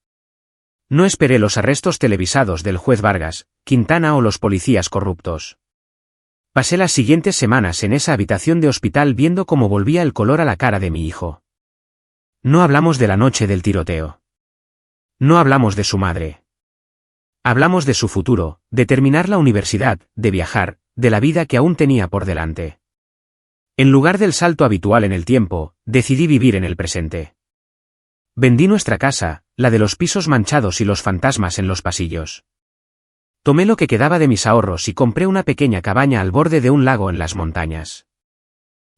Speaker 1: No esperé los arrestos televisados del juez Vargas, Quintana o los policías corruptos. Pasé las siguientes semanas en esa habitación de hospital viendo cómo volvía el color a la cara de mi hijo. No hablamos de la noche del tiroteo. No hablamos de su madre. Hablamos de su futuro, de terminar la universidad, de viajar, de la vida que aún tenía por delante. En lugar del salto habitual en el tiempo, decidí vivir en el presente. Vendí nuestra casa, la de los pisos manchados y los fantasmas en los pasillos. Tomé lo que quedaba de mis ahorros y compré una pequeña cabaña al borde de un lago en las montañas.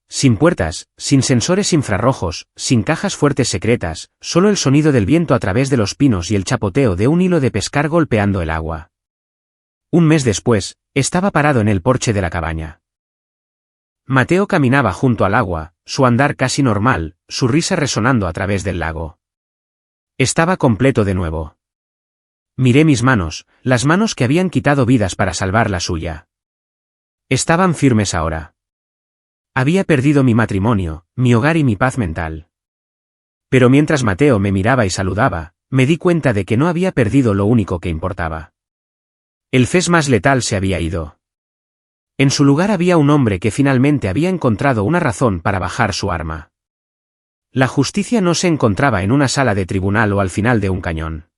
Speaker 1: Sin puertas, sin sensores infrarrojos, sin cajas fuertes secretas, solo el sonido del viento a través de los pinos y el chapoteo de un hilo de pescar golpeando el agua. Un mes después, estaba parado en el porche de la cabaña. Mateo caminaba junto al agua, su andar casi normal, su risa resonando a través del lago. Estaba completo de nuevo. Miré mis manos, las manos que habían quitado vidas para salvar la suya. Estaban firmes ahora. Había perdido mi matrimonio, mi hogar y mi paz mental. Pero mientras Mateo me miraba y saludaba, me di cuenta de que no había perdido lo único que importaba. El fez más letal se había ido. En su lugar había un hombre que finalmente había encontrado una razón para bajar su arma. La justicia no se encontraba en una sala de tribunal o al final de un cañón.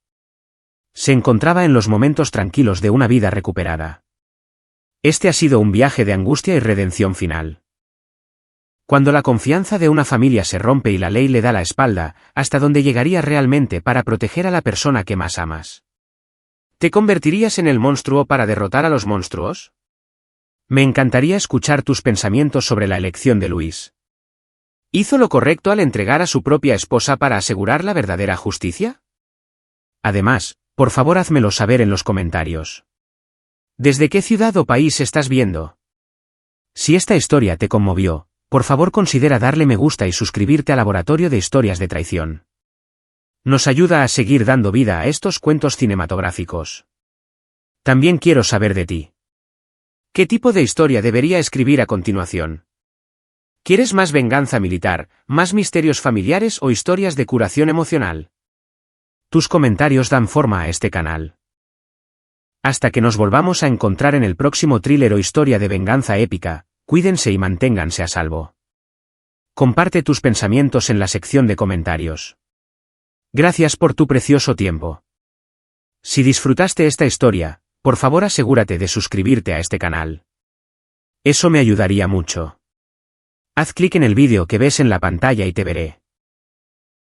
Speaker 1: Se encontraba en los momentos tranquilos de una vida recuperada. Este ha sido un viaje de angustia y redención final. Cuando la confianza de una familia se rompe y la ley le da la espalda, ¿hasta dónde llegaría realmente para proteger a la persona que más amas? ¿Te convertirías en el monstruo para derrotar a los monstruos? Me encantaría escuchar tus pensamientos sobre la elección de Luis. ¿Hizo lo correcto al entregar a su propia esposa para asegurar la verdadera justicia? Además, por favor házmelo saber en los comentarios. ¿Desde qué ciudad o país estás viendo? Si esta historia te conmovió, por favor considera darle me gusta y suscribirte al Laboratorio de Historias de Traición. Nos ayuda a seguir dando vida a estos cuentos cinematográficos. También quiero saber de ti. ¿Qué tipo de historia debería escribir a continuación? ¿Quieres más venganza militar, más misterios familiares o historias de curación emocional? Tus comentarios dan forma a este canal. Hasta que nos volvamos a encontrar en el próximo thriller o historia de venganza épica, cuídense y manténganse a salvo. Comparte tus pensamientos en la sección de comentarios. Gracias por tu precioso tiempo. Si disfrutaste esta historia, por favor asegúrate de suscribirte a este canal. Eso me ayudaría mucho. Haz clic en el vídeo que ves en la pantalla y te veré.